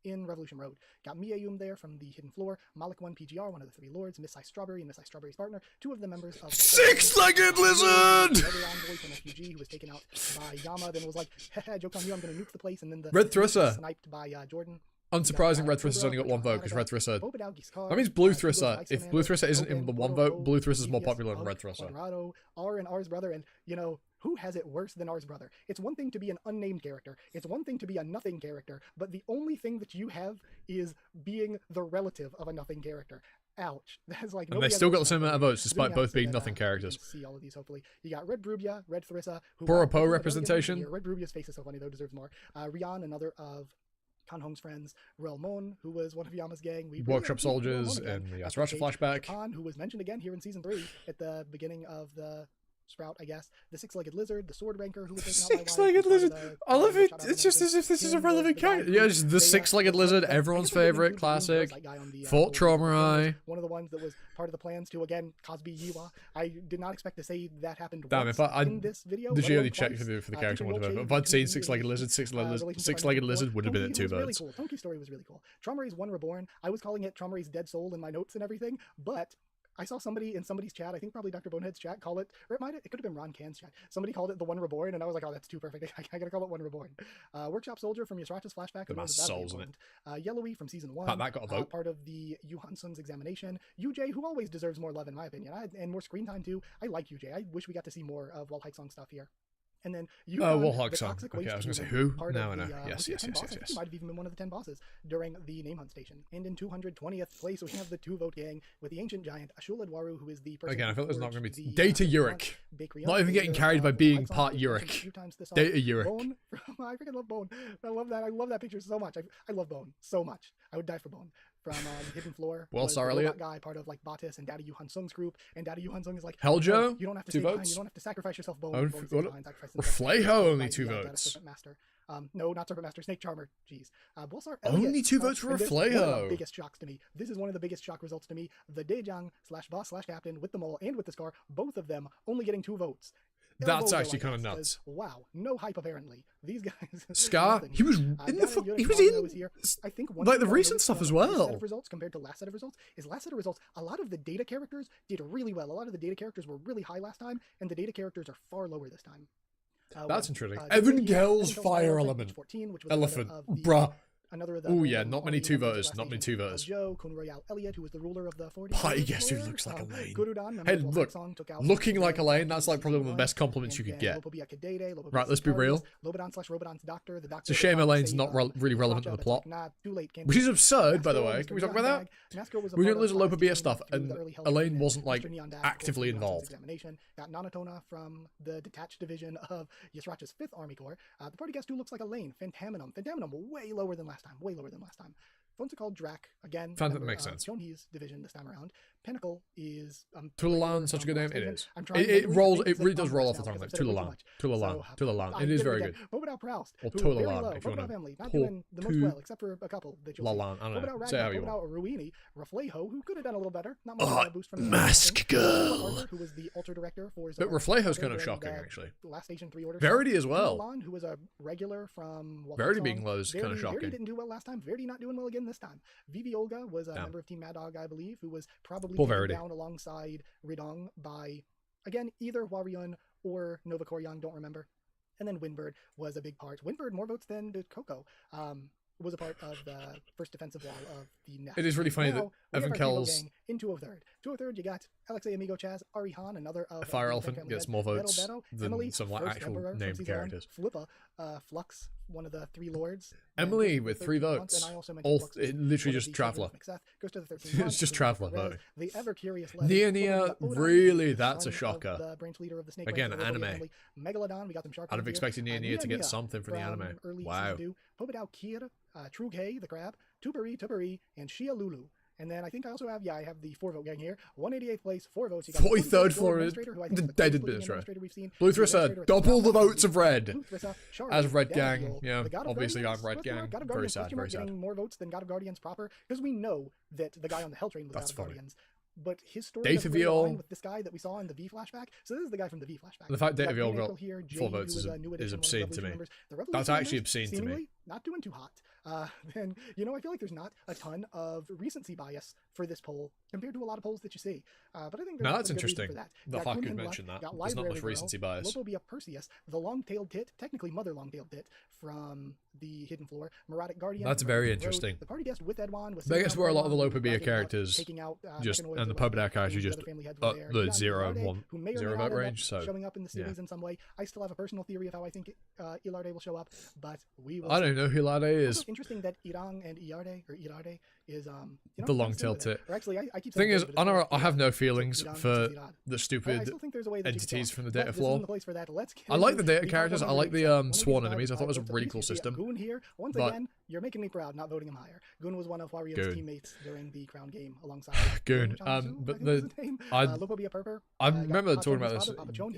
in Revolution Road. Got Miayum there from the Hidden Floor, Malik 1 PGR, one of the three lords, Miss Ice Strawberry and Miss Ice Strawberry's partner, two of the members of Six-Legged Lizard! Another envoy from FUG who was taken out by Yama, then was like, haha, joke's on you, I'm gonna nuke the place, and then the Red Thrisser. sniped by Jordan. Unsurprising, Red Thrisser's only got one vote, because Red Thrisser... That means Blue Thrisser. If Blue Thrisser isn't in the one vote, Blue Thrisser's more popular than Red Thrisser. R and R's brother, and, who has it worse than R's brother? It's one thing to be an unnamed character. It's one thing to be a nothing character, but the only thing that you have is being the relative of a nothing character. Ouch. That's like... And they still got the same amount of votes, despite both being nothing characters. See all of these, hopefully. You got Red Brubia, Red Thrissa, who... Boropo representation. Red Brubia's face is so funny, though, deserves more. Rian, another of Kan Hong's friends, Relmon, who was one of Yama's gang. Workshop Soldiers and the Yasracha flashback. Japan, who was mentioned again here in Season 3 at the beginning of the Sprout, I guess. The Six-Legged Lizard, the Sword Ranker, who was taken out by Six-Legged Lizard. I love it. It's just as if this is a relevant character. Yeah, just the Six-Legged Lizard, everyone's favorite, classic. Fort Trauma. One of the ones that was part of the plans to, again, Cosby Yiwa. I did not expect to say that happened Damn, once if I in this video. did you only check for the character I wanted to vote? If I'd seen Six-Legged Lizard, Six-Legged Lizard would have been at 2 votes. Really cool. Tonki's story was really cool. Traumary's One Reborn. I was calling it Traumary's Dead Soul in my notes and everything, but I saw somebody in somebody's chat, I think probably Dr. Bonehead's chat, call it, or it could have been Ron Can's chat. Somebody called it the One Reborn, and I was like, oh, that's too perfect. I gotta call it One Reborn. Workshop Soldier from Yasracha's flashback. The souls in it. Yellowy from Season 1. That got a vote. Part of the Yu Hansun's examination. UJ, who always deserves more love in my opinion, and more screen time too. I like UJ. I wish we got to see more of Wall Song stuff here. And then you Warhawk Song. Okay, I was going to say who? Now I know. Yes. He might have even been one of the 10 bosses during the Name Hunt station. And in 220th place, we have the 2-vote gang with the Ancient Giant, Ashul Edwaru, who is the person... Again, I feel there's not going to be... Data Uric. Not even getting carried by being part Uric. Data Uric. Bone. I freaking love Bone. I love that. I love that picture so much. I love Bone so much. I would die for Bone. From Hidden Floor. Well, sorry, Elliot. Guy, part of like Batis and Daddy Yu Sung's group, and Daddy Yu Sung is like, Heljo, you don't have to 2 stay votes. behind, you don't have to sacrifice yourself. Bone. Reflejo, only 2 votes. Serpent Master. No, not Serpent Master. Snake Charmer. Jeez. Bolsar only 2 votes for Reflejo. One of the biggest shocks to me. This is one of the biggest shock results to me. The Dejang /boss /captain with the mole and with the scar, both of them only getting 2 votes. That's actually kind of nuts. Wow, no hype apparently. These guys. Scar, he was in the. He was in. I think like the recent stuff as well. Set of results compared to last set of results is last set of results. A lot of the data characters did really well. A lot of the data characters were really high last time, and the data characters are far lower this time. That's interesting. Evan Gell's Fire Element. 14, which was Elephant, bruh. Another of the... Oh yeah, not many 2 voters. Not many 2 voters. Joe, Kun Royale Elliot, who was the ruler of the 40. Party guest who looks like Elaine. Gurudan, Hey, look, looking like Elaine, that's like probably one of the best compliments you could get. Right, let's be real. Robodon's doctor, It's a shame Elaine's not really relevant to the plot. Which is absurd, by the way. Can we talk about that? We didn't lose a load of BS stuff, and Elaine wasn't like actively involved. Got Nanatona from the detached division of Yasracha's 5th Army Corps. The party guest who looks like Elaine. Fantaminum way lower than last time. Way lower than last time. Phones are called Drac again. Phantom makes sense. Shonhi's division this time around. Pinnacle is Tulalan, such a good name. It is. It rolls. It really does roll off the tongue. Like Tulalan. It is very good. Bobadao Proust. Or Tulalan, if you want to. Family, not doing the most well, except for a couple that you'll see. I don't know. Say how you want. Ruini, Reflejo, who could have done a little better. Not much boost from Mask Girl. Arthur, who was the alter director for. But Reflejo's kind of shocking, actually. Last Station 3 orders. Verity as well. Tulalan, who was a regular from. Verity being low is kind of shocking. Verity didn't do well last time. Verity not doing well again this time. Vivi Olga was a member of Team Mad Dog, I believe, who was probably down alongside Ridong by, again, either Waryun or Nova Koryang, don't remember. And then Windbird was a big part. Windbird more votes than did Coco. was a part of the first defensive wall of the nest. It is really funny that Evan Kells in 203rd. 203rd, you got Alexei Amigo Chaz, Ari Han, another of Fire Elephant gets more votes than Emily, some like actual named characters. Flippa, Flux, one of the three lords. Emily with 3 votes. It literally just Traveler. Goes to the 13 It's just Traveler voting. The ever curious Nia, really, that's a shocker. The branch leader of the Snake Again, anime. Megalodon, we got them sharp. I'd have expected Nia to get something from the anime. Wow. Pobedao Kir, Trughe, the crab, Tupari, and Shia Lulu. And then I think I also have, I have the 4-vote gang here. 188th place, 4 votes. 43rd floor, the dead administrator. Blue Thrissa, double the votes of Red. As Red Gang, yeah, obviously I'm Red Gang. Very sad, very sad. Getting more votes than God of Guardians proper, because we know that the guy on the Hell Train was God of Guardians. But his story Data Viol with this guy that we saw in the V flashback. So this is the guy from the V flashback. The fact Data Viol got 4 votes is obscene to me. That's actually obscene to me. Not doing too hot. Then, I feel like there's not a ton of recency bias for this poll compared to a lot of polls that you see. But I think there's that's interesting. The Haku mentioned that. There's not much recency bias. Lopobia Perseus, the long-tailed tit, technically mother long-tailed tit from the Hidden Floor, Neurotic Guardian. That's very interesting. The party guest with Edwan was. I guess where a lot of the Lopobia characters just and the Pobedao characters just the 0 and 1 0 vote range. So showing up in the series in some way. I still have a personal theory of how I think Ilarde will show up, but we will. I don't know who Ilarde is. Interesting that Irang and Irarde is the long-tailed tit. Or actually, I keep thing is, I have no feelings for the stupid entities from the data floor. I like the data characters. I like the sworn enemies. I thought it was a really cool system. Goon here, once again, you're making me proud not voting him higher. Goon was one of Wario's teammates during the Crown game alongside Goon. But I remember talking about this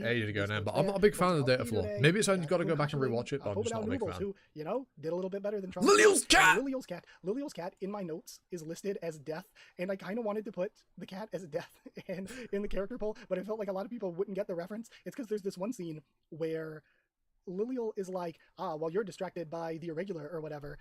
ages ago now, but I'm not a big fan of the data floor. Maybe it's only got to go back and rewatch it, but I'm just not a big fan. Who, did a little bit better than Liliel's cat. Liliel's cat in my notes is listed as Death, and I kind of wanted to put the cat as Death in the character poll, but I felt like a lot of people wouldn't get the reference. It's because there's this one scene where Liliel is like, while you're distracted by the irregular or whatever,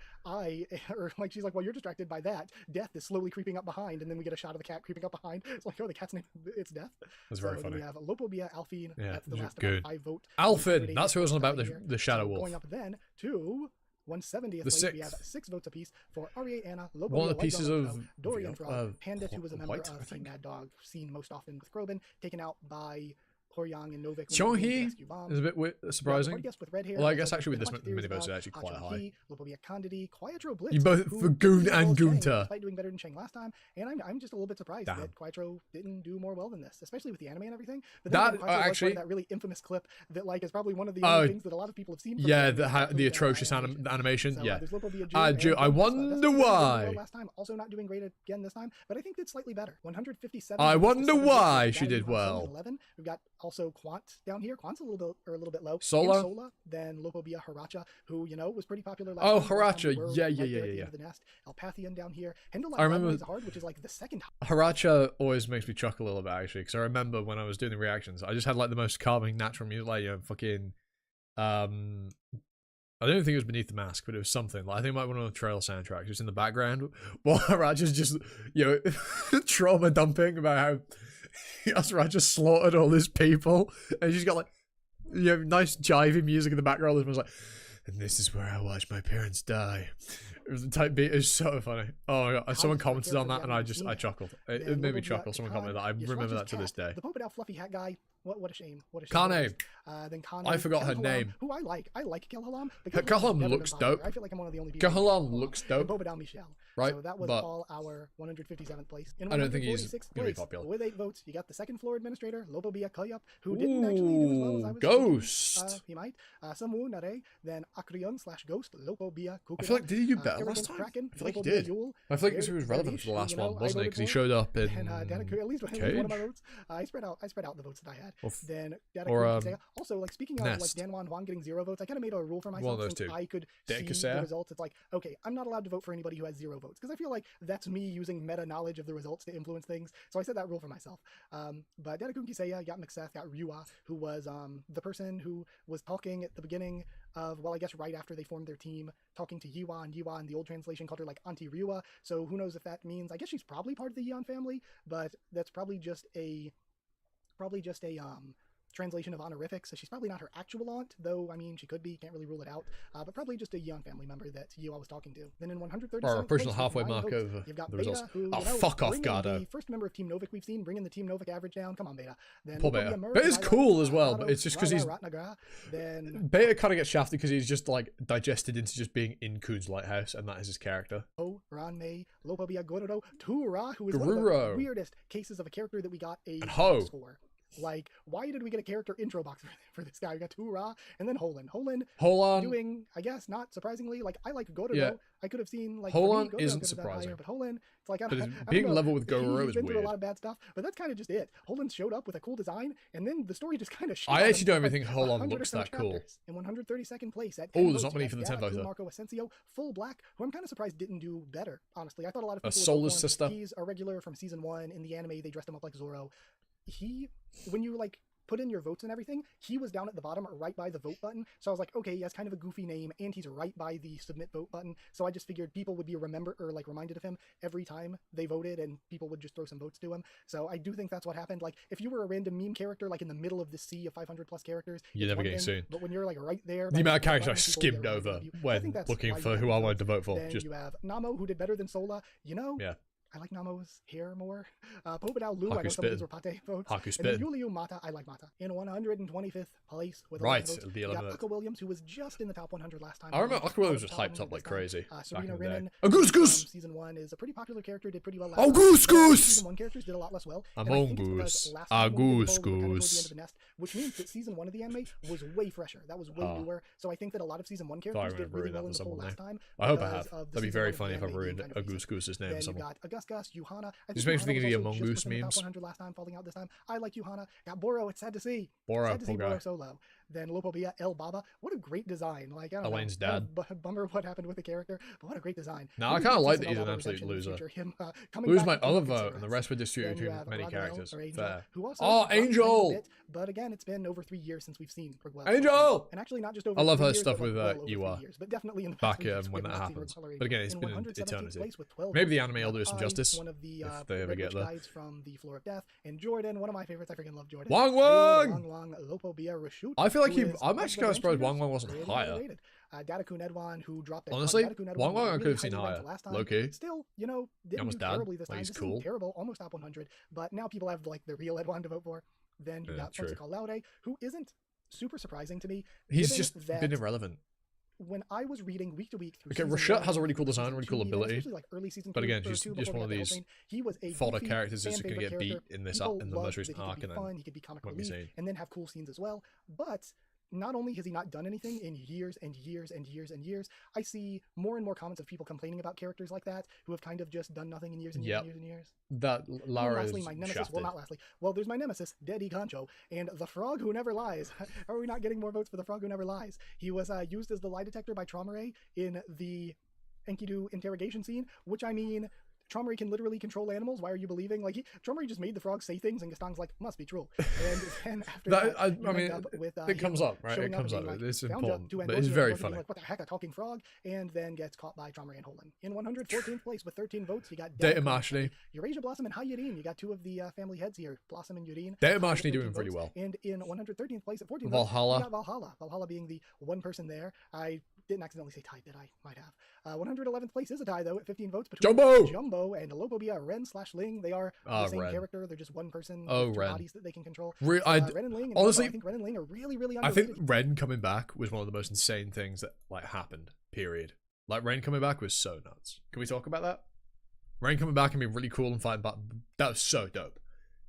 she's like, while you're distracted by that, Death is slowly creeping up behind, and then we get a shot of the cat creeping up behind. It's like, the cat's name, it's Death. That's very funny. We have Lopobia Alphine. Yeah, that's the last good. 5 vote. Alphine, that's who was on about the Shadow Wolf. Going up then to 170th place, we have 6 votes apiece for Aria Anna, Lopobia, one of the pieces of Dorian Frog, Pandit, who was a member of Team Mad Dog, seen most often with Groban, taken out by Horyang and Novik. Chonghi is a bit surprising. Well, I guess actually with this miniverse is actually quite high. You both for Goon and Gunter. Despite doing better than Cheng last time, and I'm just a little bit surprised that Quaitro didn't do more well than this, especially with the anime and everything. But then actually that really infamous clip that is probably one of the only things that a lot of people have seen. Yeah, the atrocious animation. Yeah, I wonder why. Last time, also not doing great again this time, but I think it's slightly better. 157. I wonder why she did well. 11. We've got also Quant down here. Quant's a little bit low. Sola, then Lopobia Haracha, who was pretty popular last time. Haracha, yeah. The nest. Alpathian down here. I remember hard, which is like the second. Haracha always makes me chuckle a little bit actually, because I remember when I was doing the reactions, I just had the most calming natural music, fucking I don't think it was Beneath the Mask, but it was something. I think it might be one of the trail soundtracks, just in the background, while Haracha's just trauma dumping about how Asura just slaughtered all his people, and she's got nice jivey music in the background. This was like, and this is where I watched my parents die. It was the type beat. It was so funny. Oh my god! Someone commented on that, and I chuckled. It made me chuckle. Someone commented that. I remember that to this day. The Popedal fluffy hat guy. What a shame. Kane. Then Kane. I forgot her name. Who I like. I like Kelhalam. Kelhalam looks dope. I feel like I'm one of the only people. Kelhalam looks dope. Popedal Michelle. Right. So that was all our 157th place. I don't think he's gonna be popular. With 8 votes, you got the second floor administrator, Lopobia Koyup, who didn't actually do as well as I was Ghost. thinking. He might. Samu Nare, then Akrion/Ghost, Lopobia Kukuda. I feel like, did he do better last time? I feel like he did. I feel like he was relevant for the last one, wasn't he? Because he showed up in at least Cage. One of my votes. I spread out the votes that I had. Then also, speaking of Danwan Huang getting 0 votes, I kind of made a rule for myself since I could see the results. It's like, okay, I'm not allowed to vote for anybody who has 0 votes, because I feel like that's me using meta knowledge of the results to influence things. So I set that rule for myself. But Datakun Kiseya got Mixeth, got Ryua, who was the person who was talking at the beginning of, I guess right after they formed their team, talking to Yiwa, and Yiwa in the old translation called her Auntie Ryua. So who knows if that means, I guess she's probably part of the Yeon family, but that's probably just a translation of honorific, so she's probably not her actual aunt, though, I mean, she could be, can't really rule it out, but probably just a young family member that Yua was talking to. Then in 137th Our original place, halfway mark votes, over you've got the Beta, results. who, Oh, you know, fuck off, bringing Gardo. the first member of Team Novik we've seen, bringing the Team Novik average down. Come on, Beta. Then Poor Beta. Beta's cool as well, but it's just because he's... Then Beta kind of gets shafted because he's just, like, digested into just being in Kuhn's lighthouse, and that is his character. Oh, Ranmei, Lopobia Gororo, Tura, who is one of the weirdest cases of a character that we got a box for. Like, why did we get a character intro box for this guy? We got Tura and then Holan. Holan doing, I guess, not surprisingly, like, I like Gororo. Yeah. I could have seen, like, Holan isn't surprising. Higher, but Holan, it's like, I don't being know. level with Gororo He's is been weird. Through a lot of bad stuff, but that's kind of just it. Holan showed up with a cool design, and then the story just kind of I actually don't even think Holan looks that cool. In 132nd place at there's not many for the 10 votes, though. Marco Asensio, full black, who I'm kind of surprised didn't do better, honestly. I thought a lot of people Soulless sister. He's a regular from season 1. In the anime, they dressed him up like Zoro. When you, like, put in your votes and everything, he was down at the bottom right by the vote button. So I was like, okay, he has kind of a goofy name, and he's right by the submit vote button. So I just figured people would be reminded of him every time they voted, and people would just throw some votes to him. So I do think that's what happened. Like, if you were a random meme character, like in the middle of the sea of 500 plus characters, you're never getting seen. But when you're like right there, the amount of characters I skimmed over when looking for who I wanted to vote for. Then you have Namo, who did better than Sola. You know, yeah. I like Namo's hair more. Popedao Lu, I know some of these were Pate votes. Haku and then Yuliu Mata, I like Mata. In 125th place with 11 votes, the 11th. Akka Williams, who was just in the top 100 last time. I remember Akka Williams was hyped up like crazy. Serena Rinnan. Goose! Season 1 is a pretty popular character, did pretty well last time. Goose! Season 1 characters did a lot less well. Among Goose. Goose. Which means that season 1 of the anime was way fresher. That was way newer. So I think that a lot of season 1 characters did really well in the poll last time. I hope I have. That'd be very funny if I ruined a Goose's name. Then you got Augustus, Yuhana. This makes me think of the Among Goose memes. 100 last time, falling out this time. I like Yuhana. Got Boro. It's sad to see. Boro so low. Then Lopobia, El Baba. What a great design. Like, I don't Elaine's know. dad. Bummer what happened with the character, but what a great design. No, I kind of like that he's an absolute loser. Lose my other vote, and the rest were distributed between many characters. Fair. Angel! But again, it's been over 3 years since we've seen Riguel. Angel! And actually not just over I love 3 her years, stuff but with Yua. But definitely in the back when that happens. But again, it's been an eternity. Maybe the anime will do some justice one of the, if they ever get there. From the Floor of Death. And Jordan, one of my favorites. I freaking love Jordan. Wang! Lopobia Rashut. I feel like I'm actually kind of surprised Wang wasn't higher. Datakun Edwan, who dropped it. Honestly, Wang I could have seen higher. Low-key. Still, you know, didn't do terribly this time. He's cool. Terrible, almost top 100. But now people have, like, the real Edwan to vote for. Then you got Fonseca Laude, who isn't super surprising to me. He's just been irrelevant. When I was reading week to week through okay, Rashut has a really cool design, really cool ability. Like early season but again, she's just one of these fodder characters that's going to get beat in this in the most recent arc, and then he could be comic relief, and then have cool scenes as well. But not only has he not done anything in years and years and years and years, I see more and more comments of people complaining about characters like that who have kind of just done nothing in years and years and years and years. That Lara is my nemesis. Shafted. Well, not lastly. Well, there's my nemesis, Daddy Concho, and the frog who never lies. Are we not getting more votes for the frog who never lies? He was used as the lie detector by Traumaray in the Enkidu interrogation scene, which I mean, Traumaray can literally control animals. Why are you believing? Like, Traumaray just made the frog say things, and Gaston's like, must be true. And then after I mean, it comes up, right? It comes up. Like, it's important, but it's very funny. Like, what the heck, a talking frog? And then gets caught by Traumaray and Holan. In 114th place with 13 votes, you got Data Marshany, Eurasia Blossom, and Hayurin. You got two of the family heads here, Blossom and Yurin. Data Marshany doing pretty well. And in 113th place at 14 Valhalla. votes, you got Valhalla. Valhalla being the one person there. I didn't accidentally say tie, did I? Might have. 111th place is a tie, though, at 15 votes between Jumbo and Lopobia, Ren/Ling. They are the same character. They're just one person with two bodies that they can control. Ren and Ling, honestly, I think Ren and Ling are really underrated. I think Ren coming back was one of the most insane things that, like, happened, period. Like, Ren coming back was so nuts. Can we talk about that? Ren coming back and being really cool and fighting back. That was so dope.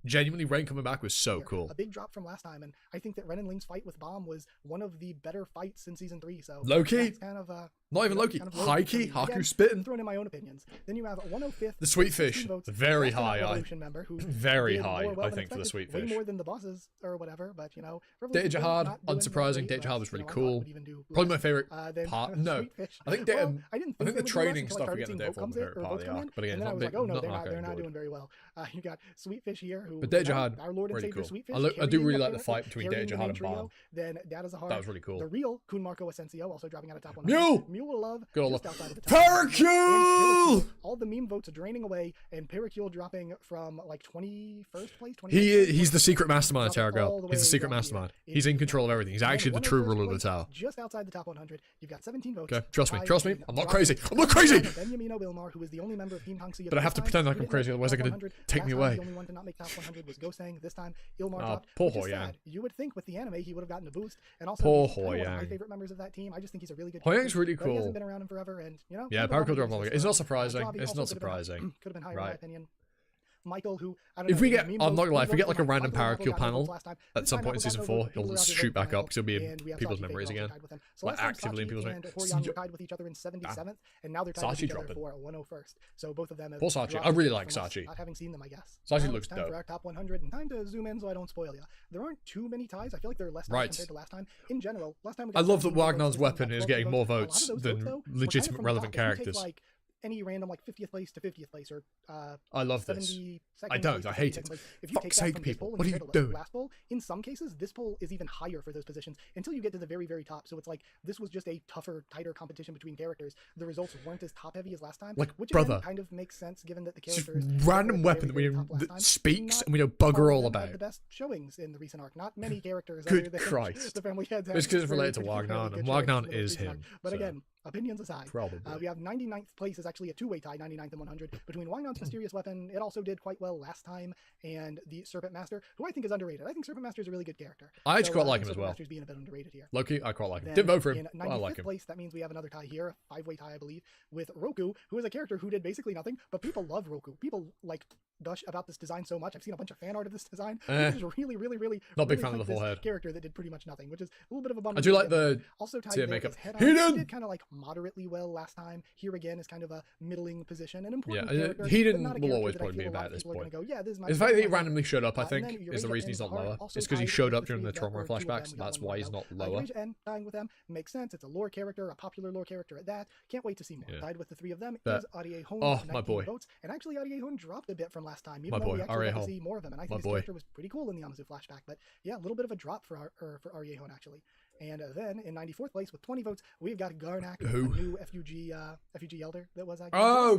Genuinely, Ren coming back was so cool. A big drop from last time, and I think that Ren and Ling's fight with Bomb was one of the better fights in season 3. So low-key, kind of not even low-key, high-key, Haku spitting. Throwing in my own opinions. Then you have 105th. The Sweet Fish, very high. Member who very high, I think, for the Sweet Fish. Way more than the bosses or whatever, but you know. Data Jihad, unsurprising. Data Jihad was really cool. Probably my favorite part. No, I think Data. I think the training stuff we get in the Data was my favorite part of the arc. But again, not big. They're not doing very well. You got Sweet Fish here, who. But Data Jihad. Our Lord and really Savior cool. Sweet Fish, I do really like the fight between Data Jihad and Bomb. Then Data Zahar. That was really cool. The real Kun Marco Asensio also dropping out of top 100. Mew! you will love Good old just outside of the top. Pericule! All the meme votes are draining away, and Pericule dropping from like 21st place. He's the secret mastermind of Tower God. He's the secret mastermind. He's in control of everything. He's actually the true ruler of the tower. Just outside the top 100, you've got 17 votes. Okay, trust me. I'm not crazy. I'm not crazy. Benjamin Bilmar, who is the only member of Team Hongxi. But I have to pretend like I'm crazy, otherwise they're gonna take me away. The only one to not make top 100 was Gosang. This time, Ilmar dropped. Poor Hoyang. You would think with the anime he would have gotten a boost, and also poor he's one of my Hoyang. favorite members of that team. I just think he's a really good. Hoyang's really cool. He hasn't been around in forever, and you know. Yeah, Pericule dropped. It's not surprising. It's not surprising. Could have been higher in my opinion. Michael, who I'm not gonna lie, if we get like a random Pericule panel at some point in season 4, he'll shoot back up because he'll be in people's memories again. Like actively in people's memories. Horyang were tied with each other in 77th, and now they're tied with each other for 101st. So both of them have. Poor Sachi. I really like Sachi. Not having seen them, I guess. Sachi looks dope. dope. For our top 100, and time to zoom in so I don't spoil you. There aren't too many ties. I feel like there are less ties compared to last time. In general, last time we got I love that Wagnon's weapon is getting more votes than legitimate relevant characters. Any random like 50th place to 50th place or I love this. I don't. I hate it. If you Fuck's sake, people. What are you doing? Last poll, in some cases, this poll is even higher for those positions until you get to the very, very top. So it's like this was just a tougher, tighter competition between characters. The results weren't as top heavy as last time. Like, which brother, again, kind of makes sense given that the characters random weapon that speaks and we know bugger all about. The best showings in the recent arc. Not many characters. Good Christ. The family heads. It's because it's related to Wagnon, and Wagnon is him. But again, opinions aside, probably we have 99th place is actually a two-way tie, 99th and 100 between Wagnon's mysterious weapon. It also did quite well last time, and the Serpent Master, who I think is underrated. I think Serpent Master is a really good character. I actually quite like him as well. Master's being a bit underrated here. Loki, I quite like him. Didn't vote for him. In 95th I like him. place, that means we have another tie here, a five-way tie, I believe, with Roku, who is a character who did basically nothing, but people love Roku. People like gush about this design so much. I've seen a bunch of fan art of this design. Which is really not a big fan of the forehead character that did pretty much nothing, which is a little bit of a bummer. I do like the also tied makeup. He did kind of like moderately well last time. Here again is kind of a middling position, an important character. He will always probably be bad at this point. Go, yeah, this is the fact that he randomly showed up, I think, is the reason he's not lower. It's because he showed up during the trauma flashbacks. That's why he's not lower. And dying with them makes sense. It's a lore character, a popular lore character at that. Can't wait to see more. Tied with the three of them is Ariehon. Oh, my boy. Votes. And actually, Ariehon dropped a bit from last time. My boy, Ariehon. See more of him, and I think his character was pretty cool in the Yamazu flashback. But yeah, a little bit of a drop for Ariehon actually. And then in 94th place with 20 votes, we've got Garnak, a new FUG elder that was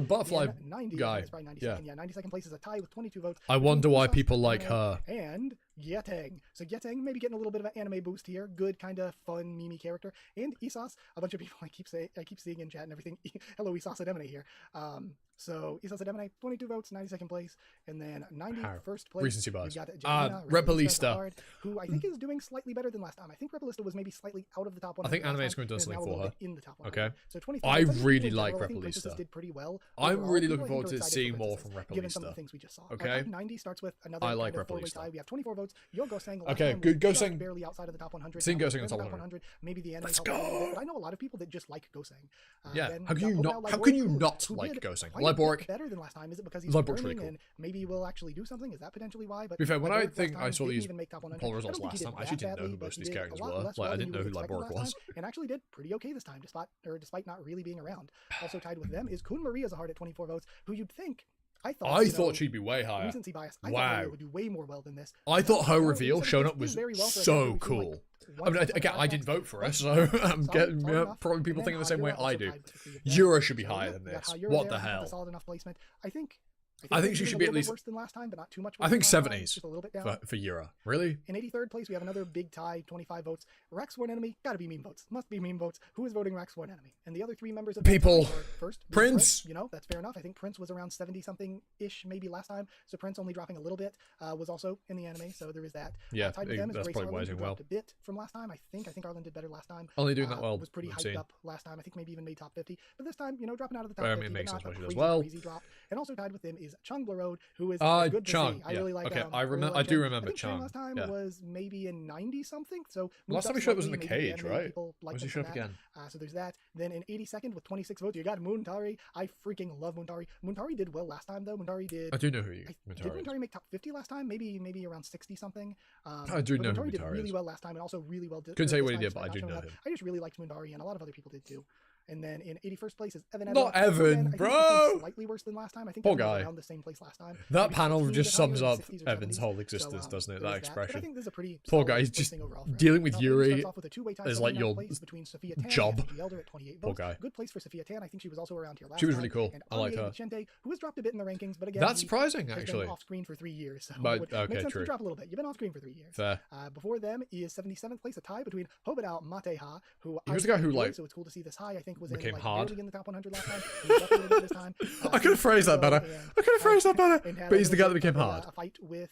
butterfly 90 guy. It's probably 92nd. Yeah, 92nd place is a tie with 22 votes. I wonder why people like her. And Yetang. So Yetang maybe getting a little bit of an anime boost here. Good kind of fun meme character. And Isas, a bunch of people I keep seeing in chat and everything. Hello, Isas Ademone here. So Isas Ademone, 22 votes, 92nd place, and then 91st place. Recency bias. We've got Rebelista, who I think is doing slightly better than last time. I think Rebelista was maybe slightly out of the top 100. I think anime is going to do something for her. In the top 100. Okay. So 23. I really like Rebelista. Did pretty well. I'm really looking forward to seeing more from Rebelista. Given some of the things we just saw. Okay. 90 starts with another. I like Rebelista. We have 24 votes. Yo Gosang. Okay, good Gosang. Barely outside of the top 100. Seen Gosang on top 100. Maybe the anime. Let's go. But I know a lot of people that just like Gosang. Yeah. How can you not? How can you not like Gosang? Liboric. Better than last time. Is it because he's learning really cool. And maybe we'll actually do something? Is that potentially why? But to be fair, when I think I saw these poll results last time, I actually didn't know who most of these characters were. Like I didn't know who Liboric was. And actually did pretty okay this time, despite not really being around. Also tied with them is Kun Maria's heart at 24 votes, who you'd think. I thought she'd be way higher. Recency bias. I thought would do way more well than this. I thought her reveal showing up was so cool. I mean, again, I didn't vote for her, so I'm getting probably people thinking the same way I do. Yura should be higher than this. What the hell? Solid enough placement. I think she should be at least worse than last time, but not too much. I think 70s just a little bit down. for Yura. Really? In 83rd place, we have another big tie, 25 votes. Rex Sworn Enemy, gotta be meme votes. Must be meme votes. Who is voting Rex Sworn Enemy? And the other three members of people. First, Prince. You know, that's fair enough. I think Prince was around 70-something-ish maybe last time. So Prince only dropping a little bit was also in the anime. So there is that. Yeah, that's probably why well. A bit from last time. I think Arlen did better last time. Only doing that well. Was pretty hyped up last time. I think maybe even made top 50. But this time, dropping out of the top 50. It makes sense why she does well. Crazy drop. And also tied with him is Chungla Road, who is good Chung. to see. I really like. Okay, I do remember Chung. Last time was maybe in 90 something. So last time he showed up was in the cage, right? Was he showed up again? So there's that. Then in 82nd with 26 votes, you got Muntari. I freaking love Muntari. Muntari did well last time though. Muntari did. I do know who you. Did Muntari make top 50 last time? Maybe around 60 something. I do know who Muntari did Muntari really is. well last time, and also really well. Couldn't tell you what he did, but I do know him. I just really liked Muntari, and a lot of other people did too. And then in 81st place is Evan. Not Evan, again, bro. Slightly worse than last time. I think Poor Evan was guy. around the same place last time. That Maybe panel 16 just higher, sums up 60s or Evan's 70s. whole existence, doesn't it? That expression. But I think this is a pretty poor guy. He's solid just placing overall for dealing him. with Amy Yuri starts off with a two-way tie, is like 79th your place between Sophia Tan job. and Elder at 28 votes. Poor guy. Good place for Sophia Tan. I think she was also around here last She was time. really cool. And I liked Aria her. Vicente, who has dropped a bit in the rankings, but again, That's he surprising, has actually. been off screen for 3 years. So But, it would okay, make sense true. to drop a little bit. You've been off screen for 3 years. Fair. Before them is 77th place, a tie between Hobadao Mateha, who He was the guy who, enjoyed, like, so it's cool to see this high. I think was became in, like, hard. barely in the top 100 last time. He was definitely good this time. I could have phrased that better. I could have phrased that better. But he's the guy that became hard. A fight with.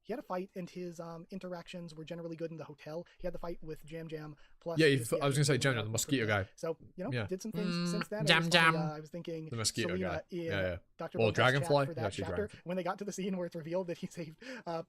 He had a fight, and his interactions were generally good in the hotel. He had the fight with Jam Jam. Plus, Yeah, I was gonna say Jam Jam, the mosquito guy. So Yeah. did some things since then. Jam Jam. I was thinking The mosquito Selena guy. in Yeah. Dr. Or Bojack's Dragonfly. chat for that Actually, chapter. Dragonfly. When they got to the scene where it's revealed that he saved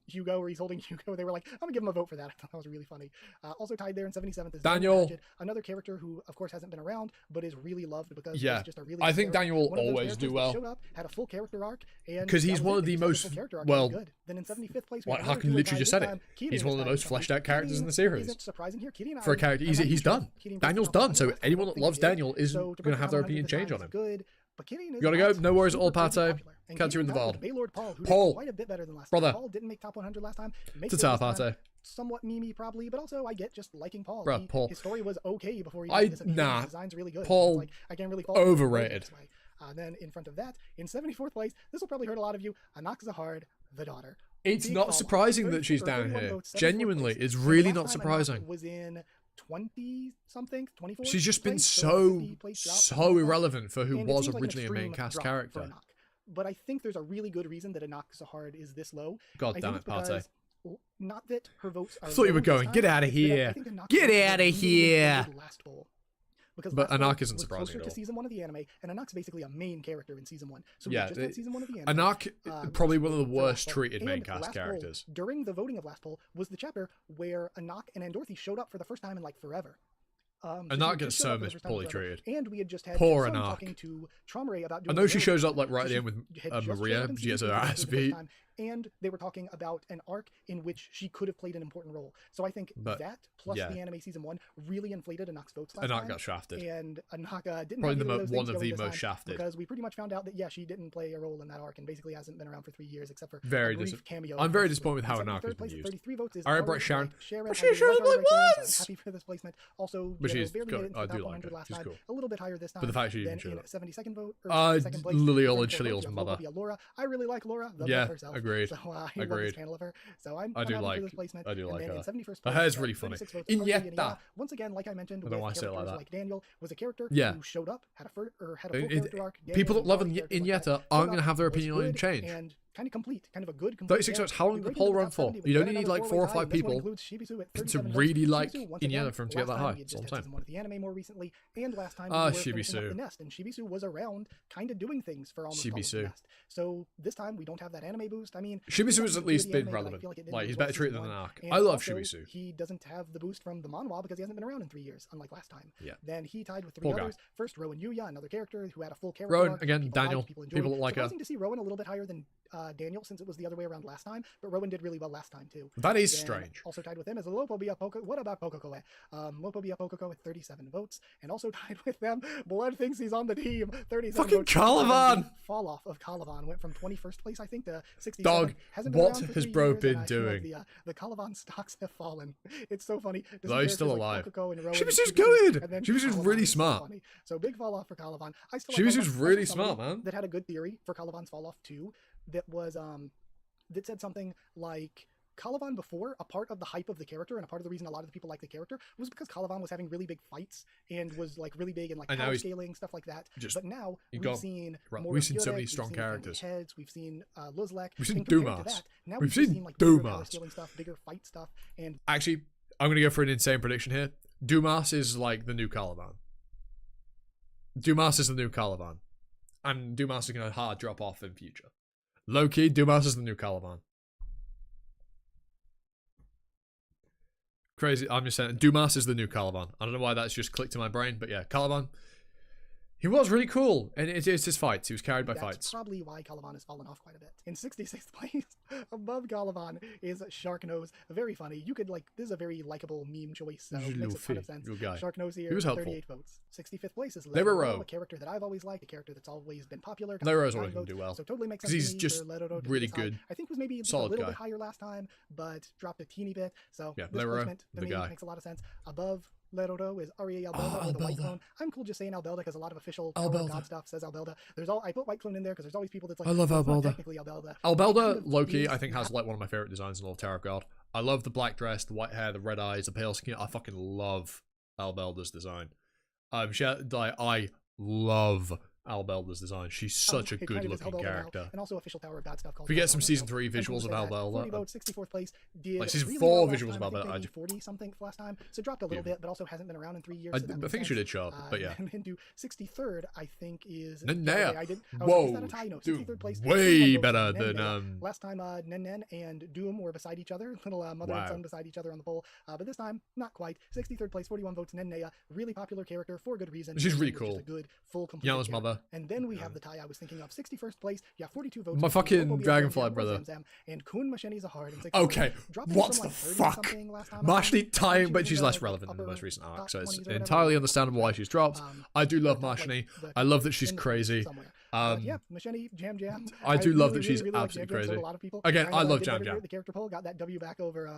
Hugo, or he's holding Hugo, they were like, "I'm gonna give him a vote for that." I thought that was really funny. Also tied there in 77th is Daniel. Magid, another character who, of course, hasn't been around but is really loved because Yeah. he's just a really. I good think character. Daniel will One of those always do characters that well. Showed up, had a full character arc, and 'Cause he's that was one it. of the He just had a most- full character arc, well, really good. Then in 75th place, we Like, have another Haku two-way literally tie just this said it. time. Keating He's is one of the tied most with fleshed somebody. out characters in the Keating series. isn't surprising here. Keating, For a character, I'm not he's sure done. Keating Daniel's breaks down done. So last time. I anyone don't that think loves he did. Daniel isn't So to gonna break have down their 100 opinion this change time on is him. Good, but Keating is Gotta go. not No worries, super all crazy Pate. popular. And Catch you in Keating the battled VOD. Baylord Paul, who Paul. did quite a bit better than last Brother. time. Paul didn't make top 100 last time. Makes To it this top time. Pate. Somewhat memey probably, but also I get just liking Paul. Bruh, Paul. His story was okay before he I- did this. And nah. his design's really good. Paul, So it's like, I can't really fault overrated. this way. Then in front of that, in 74th place, this will probably hurt a lot of you, Anak Zahard, the daughter. It's Big not fall off. surprising that 30 she's or down 31 here. votes, 74th Genuinely, place. it's And really last not time Anak surprising. was in 20 something, 24. She's just been place, so, 50 place drop, something so like that. irrelevant for who And it was seems like an originally a main extreme cast drop for character. Anak. But I think there's a really good reason that Anak Zahard is this low. God I damn think it, it's Pate. because, not that her votes are I thought you low were this going, time, "Get outta it's that I here. think Anak's Get votes were outta really here." good last poll. Because But last poll Anak isn't was surprising closer at to all. season 1 of the anime, and Anak's basically a main character in season 1. So Yeah, we just had season 1 of the anime. Anak, probably one of the for worst last poll. treated main And cast last poll, characters. during the voting of last poll was the chapter where Anak and Andorthy showed up for the first time in like forever. Anak gets so much poorly treated. And we had just had Poor Jisung Anak. talking to Traumare about I doing know she the shows up like right at the she end with had just showed Maria. up in She gets season her two for ass the first beat. time, and they were talking about an arc in which she could have played an important role. So I think But, that plus yeah. the anime season 1 really inflated Anak's votes last Anak time. got shafted. And Anak didn't Probably have the either of those one things of going the this most time shafted. because we pretty much found out that she didn't play a role in that arc and basically hasn't been around for 3 years except for Very a brief cameo. I'm very in disappointed with how season Anak has third place been at used. 33 votes is Alright, Ari Brett Sharon. Sharon. But I she really should like have Ari like Sharon, so once. I'm happy for this placement. Also, But she's barely good. made it into I the top do like 100 her. last She's time. cool. A little bit higher this time. But the fact she even then showed in up. 72nd vote, Lily second place, Olin in terms of Chilio's votes, mother. Will be Laura. I really like Laura. The Yeah, best herself. agreed. So I love Agreed. this panel of her. So I'm I do happy like- for this placement. I do And like then her. in 71st Her place, hair's we really have funny. 36 votes, Inyeta. Arya. Once again, like I mentioned, I don't know with why I say it like characters that. like Daniel was a character Yeah. who showed up, had a full It- character arc. Daniel People that was love already characters like Inyeta that. aren't Showed going to up, have their was opinion on good change. And kind of complete, kind of a good complete 36 arc. votes. How long We did the break poll into run top for? 70 with You yet don't need another like 4 or four-way tie, 5 and this one people includes Shibisu at to 37 votes. really like Shibisu, once Inyeta again, for him to last get that time high. we had That's just what had I'm season 1 of the anime more recently, and last time Ah, we were finishing up Shibisu. the nest, and Shibisu was around, kind of doing things for almost all of the Shibisu. nest. So this time we don't have that anime boost. I mean, Shibisu he has doesn't at do least the been anime, but I relevant. feel like it didn't Like, do he's as well better as treated season than one. Ark. And I love also, Shibisu. He doesn't have the boost from the manhwa because he hasn't been around in 3 years, unlike last time. Yeah. Then he tied with 3 Poor guy. others. First, Rowan Yuya, another character who had a full character Rowan, arc. again, People Daniel. liked, enjoyed. People that like her. Surprising to see Rowan a little bit higher than Daniel since it was the other way around last time, but Rowan did really well last time too. That is Then strange. Also tied with them is Lopo Bia Poco. What about Pococo? Lopo Bia Pococo with 37 votes, and also tied with them, Blood thinks he's on the team. 37 Fucking votes. Calavan! Fall off of Calavan went from 21st place, I think, to 67th. Dog, Hasn't been what around for has 3 bro years, been and I feel like doing? the Calavan stocks have fallen. It's so funny. to see No, he's still characters like alive. Pococo and Rowan Shibisu's and good! and then Shibisu's Calavan really is so smart. funny. So big fall off for Calavan. I still Shibisu's like Calavan. really Also somebody smart, man. That had a good theory for Calavan's fall off too. That was that said something like Calavan before, a part of the hype of the character and a part of the reason a lot of the people like the character was because Calavan was having really big fights and was like really big in like And now power he's scaling, stuff like that. just- But now you we've go- seen right, more we've seen so Yurek, many we've strong seen Family characters. Heads, we've seen Luzlek. We've seen and compared to Dumas. that, now We've just seen like bigger power Dumas. scaling stuff, bigger fight stuff, and Actually, I'm going to go for an insane prediction here. Dumas is like the new Calavan. Dumas is the new Calavan. And Dumas is going to hard drop off in future. Low-key, Dumas is the new Calavan. Crazy. I'm just saying, Dumas is the new Calavan. I don't know why that's just clicked in my brain, but yeah, Calavan. He was really cool, and it's his fights. He was carried by That's fights. probably why Caliban has fallen off quite a bit. In 66th place, above Caliban, is Sharknose. Very funny. You could this is a very likable meme choice, so it makes a ton of sense. Sharknose here, 38 votes. 65th place is Leroro, a character that I've always liked, a character that's always been popular. Leroro's always going to do well. So totally makes sense. Because he's just really good. I think was maybe a little bit higher last time, but dropped a teeny bit. So yeah, this Leroro, placement to me makes a lot of sense. Above Leroro is Aria Albelda with a white clone. I'm cool just saying Albelda because a lot of official God stuff says Albelda. I put white clone in there because there's always people that's like, I love Albelda. Technically Albelda. Albelda, Loki, I think has one of my favorite designs in all of Tower of God. I love the black dress, the white hair, the red eyes, the pale skin. I fucking love Albelda's design. I love Albelda's design. She's such a good looking character. And also official Tower of God stuff. We get some season 3 visuals of Albelda. 40 votes, 64th place. Like season 4 visuals of Albelda. I 40 something last time, so dropped a little bit, but also hasn't been around in 3 years. I think she did show up, but yeah. And into 63rd, I think is Nennea. Whoa, dude, place, way better than last time. Nen and Doom were beside each other, little mother and son beside each other on the pole. But this time, not quite. 63rd place, 41 votes. Nennea, really popular character for good reason. She's really cool. A good full complete. Yama's mother. And then we have the tie I was thinking of. 61st place, 42 votes. My fucking Dragonfly brother. And Kun Masheni Zahard. Okay, what the fuck? Marshani tying, but she's less relevant in the most recent arc, so it's entirely understandable why she's dropped. I do love Marshani. I love that she's crazy. Yeah, Masheni, Jam. I do love that she's absolutely crazy. Again, I love Jam. The character poll got that W back over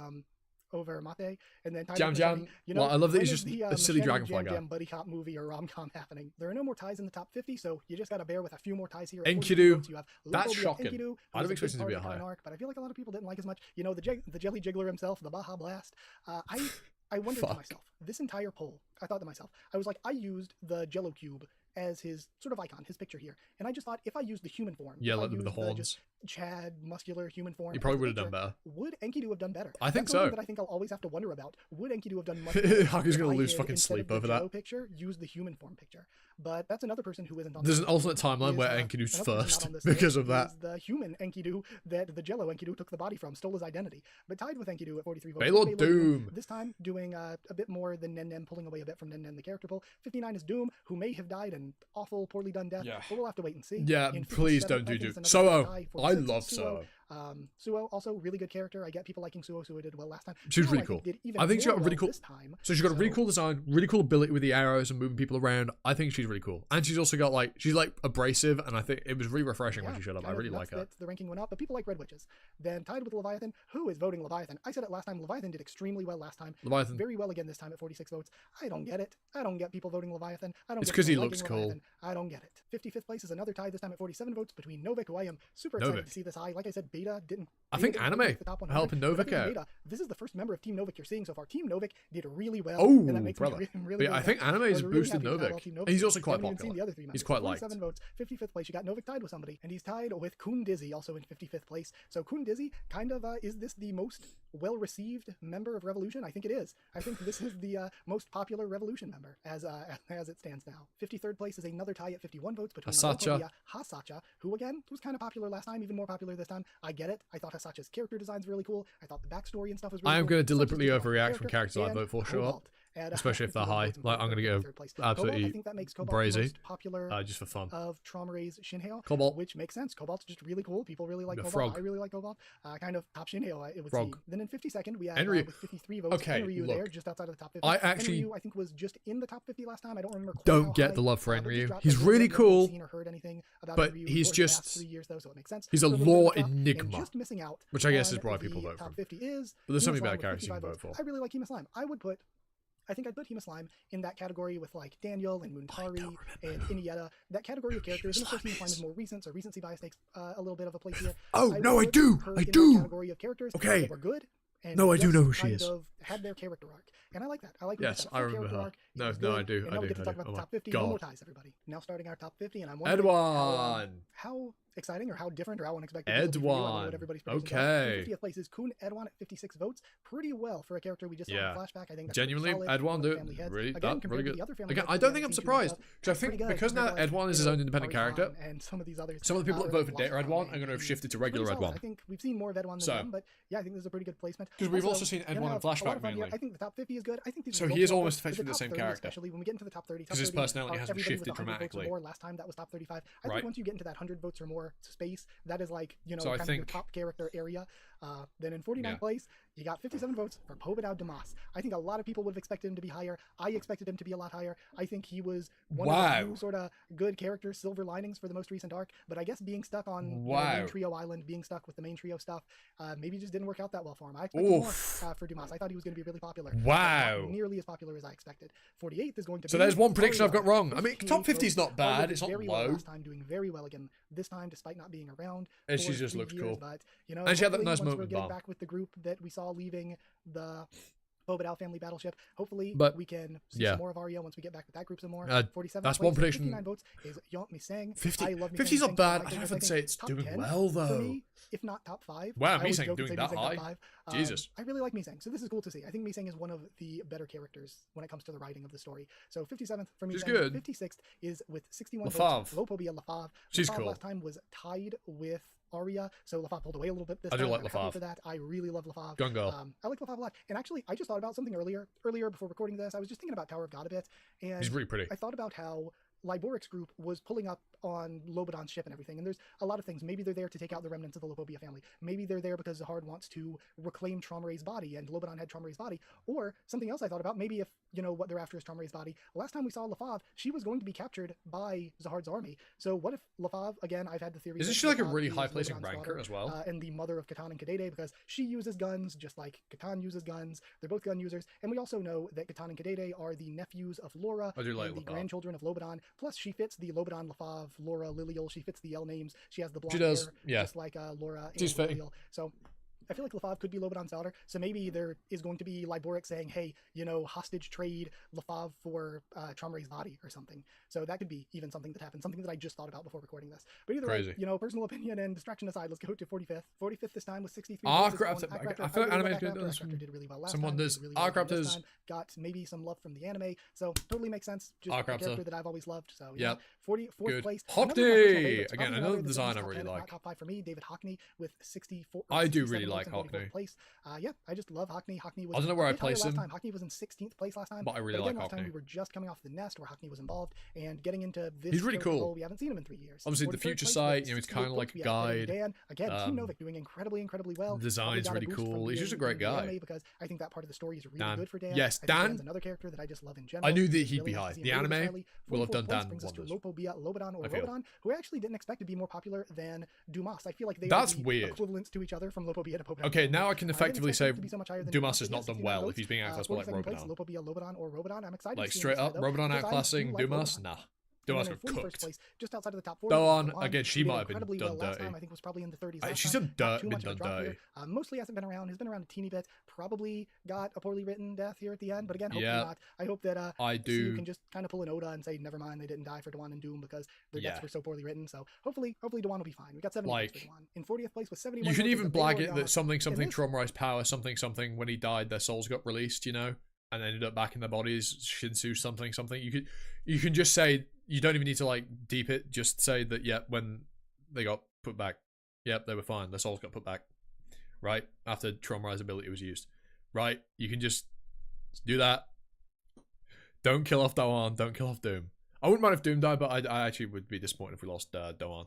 Mate, and then Jam. Well, I love that he's just a silly Dragonfly guy. Buddy cop movie or rom-com happening. There are no more ties in the top 50, so you just got to bear with a few more ties here. Enkidu, that's shocking. I don't expect him to be a higher. But I feel like a lot of people didn't like as much. The Jelly Jiggler himself, the Baja Blast. I wondered to myself, this entire poll, I thought to myself, I was like, I used the Jello Cube as his sort of icon, his picture here. And I just thought, if I used the human form, like with the horns, Chad, muscular human form, he probably would have done better. Would Enkidu have done better? I think so. That I think I'll always have to wonder about. Would Enkidu have done much better? Haku's gonna lose fucking sleep over that. Picture, use the human form picture. But that's another person who isn't on. There's an alternate timeline where Enkidu's first because of that. The human Enkidu that the Jello Enkidu took the body from, stole his identity, but tied with Enkidu at 43 votes. Baylor Doom. This time doing a bit more than Nen, pulling away a bit from Nen the character poll. 59 is Doom, who may have died an awful, poorly done death. Yeah. But we'll have to wait and see. Yeah, please don't do Doom. Soho. I love Soho. Suo, also really good character. I get people liking Suo. Suo did well last time. She was really cool. I think she got a really cool. So she's got a really cool design, really cool ability with the arrows and moving people around. I think she's really cool, and she's also got she's abrasive, and I think it was really refreshing when she showed up. I really like her. The ranking went up, but people like Red Witches. Then tied with Leviathan. Who is voting Leviathan? I said it last time. Leviathan did extremely well last time. Leviathan very well again this time at 46 votes. I don't get it. I don't get people voting Leviathan. I don't. It's because he looks cool. I don't get it. 55th place is another tie this time at 47 votes between Novik, who I am super excited to see this high. Like I said, Beta didn't. I think Anime helping Novik out. This is the first member of Team Novik you're seeing so far. Team Novik did really well. Oh, and that makes me really I think Anime is boosted Novik. He's also quite popular. He's quite liked. 7 votes, 55th place. You got Novik tied with somebody, and he's tied with Kun Dizzy, also in 55th place. So Kun Dizzy, kind of, is this the most well-received member of Revolution? I think it is. I think this is the most popular Revolution member as it stands now. 53rd place is another tie at 51 votes between Hasacha, who again was kind of popular last time, even more popular this time. I get it. I thought Hasacha's character design's really cool. I thought the backstory and stuff was really cool. I am going to deliberately overreact when characters I vote for show up. Especially if they're high. I'm going to go absolutely I think that makes Cobalt brazy. The most popular just for fun. Of Trauma Ray's Shinheo. Cobalt. Which makes sense. Cobalt's just really cool. People really like Cobalt. Frog. I really like Cobalt. Kind of top Shinheo, it would seem. Then in 52nd, we have with 53 votes. Okay, Enryu there, just outside of the top 50. Enryu, I think, was just in the top 50 last time. I don't remember quite Don't get the love for Enryu. He's really cool. But he's just 3 years, though, so it makes sense. He's a lore enigma. Just missing out. Which I guess is why people vote for him. Top 50 is. But there's so many better characters you can vote for. I really like Hema Slime. I think I'd put Hema Slime in that category with Daniel and Muntari and Inietta. That category of characters. And of course, Hema Slime is more recent, so recency bias takes a little bit of a place here. Oh, no, I do. Category of characters that were good. And no, I do know who she is. Had their character arc, and I like that. I like. Yes, I remember her. No, I do. And now we get to talk about the top 50. God. No more ties, everybody. Now starting our top 50, and I'm wondering Edwin. How exciting or how different or how unexpected it will be for you. I don't know what everybody's predictions are. Okay. In 50th place is Kun Edwan at 56 votes. Pretty well for a character we just saw in flashback. I think that's genuinely Edwan do it really good. The other family Again, heads, I don't think I'm surprised because I think because now Edwan is his own independent character, and some of these others, some of the people that vote for Data Edwan are going to have shifted to regular Edwan. I think we've seen more of Edwan than them, but yeah, I think this is a pretty good placement. Because we've also seen Edwan in flashback mainly. I think the top 50 is good. I think these so he is almost effectively the same 30, character. Especially when we get into the top 30, because his personality hasn't shifted dramatically. More last time that was top 35. I think once you get into that 100 votes or more space, that is like kind of your top character area. Then in 49th place, you got 57 votes for Pobedao Damas. I think a lot of people would have expected him to be higher. I expected him to be a lot higher. I think he was one of the few sort of good characters, silver linings for the most recent arc. But I guess being stuck on the main trio island, being stuck with the main trio stuff, maybe just didn't work out that well for him. I expected more for Dumas. I thought he was going to be really popular. Not nearly as popular as I expected. 48th is going to be... So there's one prediction I've got wrong. I mean, top 50 is not bad. It's not low. Last time, doing very well again this time, despite not being around. And she just looks cool. But, and she had that nice moment. We're getting back with the group that we saw leaving the Pobedao family battleship. Hopefully, we can see some more of Arya once we get back with that group some more. 47. That's one prediction. 59 votes is Yont Miseng. 50. 50's not bad. I don't know if I'd say it's doing well though. For me, if not top 5. Wow, Miseng doing that high. Jesus. I really like Miseng, so this is cool to see. I think Miseng is one of the better characters when it comes to the writing of the story. So 57th for Miseng. She's good. 56th is with 61 votes. Lopobia Lafave. She's Lafave cool. Last time was tied with Arya, so Lafave pulled away a little bit this time. I do like Lafave. For that. I really love Lafave. Gun girl. I like Lafave a lot. And actually, I just thought about something earlier before recording this. I was just thinking about Tower of God a bit, and he's really pretty. I thought about how Liboric's group was pulling up on Lobadan's ship and everything, and there's a lot of things. Maybe they're there to take out the remnants of the Lopobia family. Maybe they're there because Zahard wants to reclaim Traumare's body, and Lobadan had Traumare's body. Or something else I thought about, maybe if, what they're after is Traumare's body. Last time we saw Lafave, she was going to be captured by Zahard's army. So what if Lafave, again, I've had the theory... Isn't she like a really high-placing ranker as well? And the mother of Catan and Kadede, because she uses guns just like Catan uses guns. They're both gun users. And we also know that Catan and Kadede are the nephews of Laura, and the grandchildren of Lobadan. Plus, she fits the Lobadan, Lafave, Laura, Lilial. She fits the L names. She has the blonde hair, just like Laura and Lilial. So I feel like Lafave could be Lobadan's daughter. So maybe there is going to be Liboric saying, hey, hostage trade Lafave for Traumare's body or something. So that could be even something that happened, something that I just thought about before recording this. But either way, personal opinion and distraction aside, let's go to 45th. 45th this time was 63. I feel like Anime did really well last time. Someone does. Arcraptors got maybe some love from the anime, so totally makes sense. Just a character that I've always loved. So yeah, 44th place. Hockney! Again, another design I really like. Top 5 for me, David Hockney with 64. I do really like Hockney. Yeah, I just love Hockney. Hockney was... I don't know where I placed him. Hockney was in 16th place last time. But I really like Hockney. Last time we were just coming off the nest where Hockney was involved and getting into this... He's really cool. We haven't seen him in 3 years. Obviously, the future site, he's kind of like a guide. Dan, again, Team Novik doing incredibly well. Design's really cool. He's just a great guy. Because I think that part of the story is really good for Dan. Yes, Dan. Another character that I just love in general. I knew that he'd be high. The anime will have done Dan brings us to wonders. Lobadan, who I actually didn't expect to be more popular than Dumas. I feel like they are weird. Equivalents to each other from Lopobia to Pobedao. Okay, now I can effectively say Dumas has not done well if he's being outclassed by like Robodan. Lopobia or Robodan. I'm excited. Like straight up, Robodan outclassing Dumas? Nah. Dumas got cooked. Place, just outside of the top 40. Doan, again, she might have been done dirty. Time, I think was probably in the 30s. She's been done dirty. Mostly hasn't been around. Has been around a teeny bit. Probably got a poorly written death here at the end. But again, hopefully not. I hope that you can just kind of pull an Oda and say, never mind, they didn't die for Doan and Doom because their deaths were so poorly written. So hopefully Doan will be fine. We got 70 votes for Doan. In 40th place with 71. You can even blag it that something traumatized power, something when he died, their souls got released, and ended up back in their bodies. Shinsu something. You can just say. You don't even need to deep it. Just say that when they got put back, they were fine. Their souls got put back, right after Traumarize ability was used, right. You can just do that. Don't kill off Doan. Don't kill off Doom. I wouldn't mind if Doom died, but I actually would be disappointed if we lost Doan.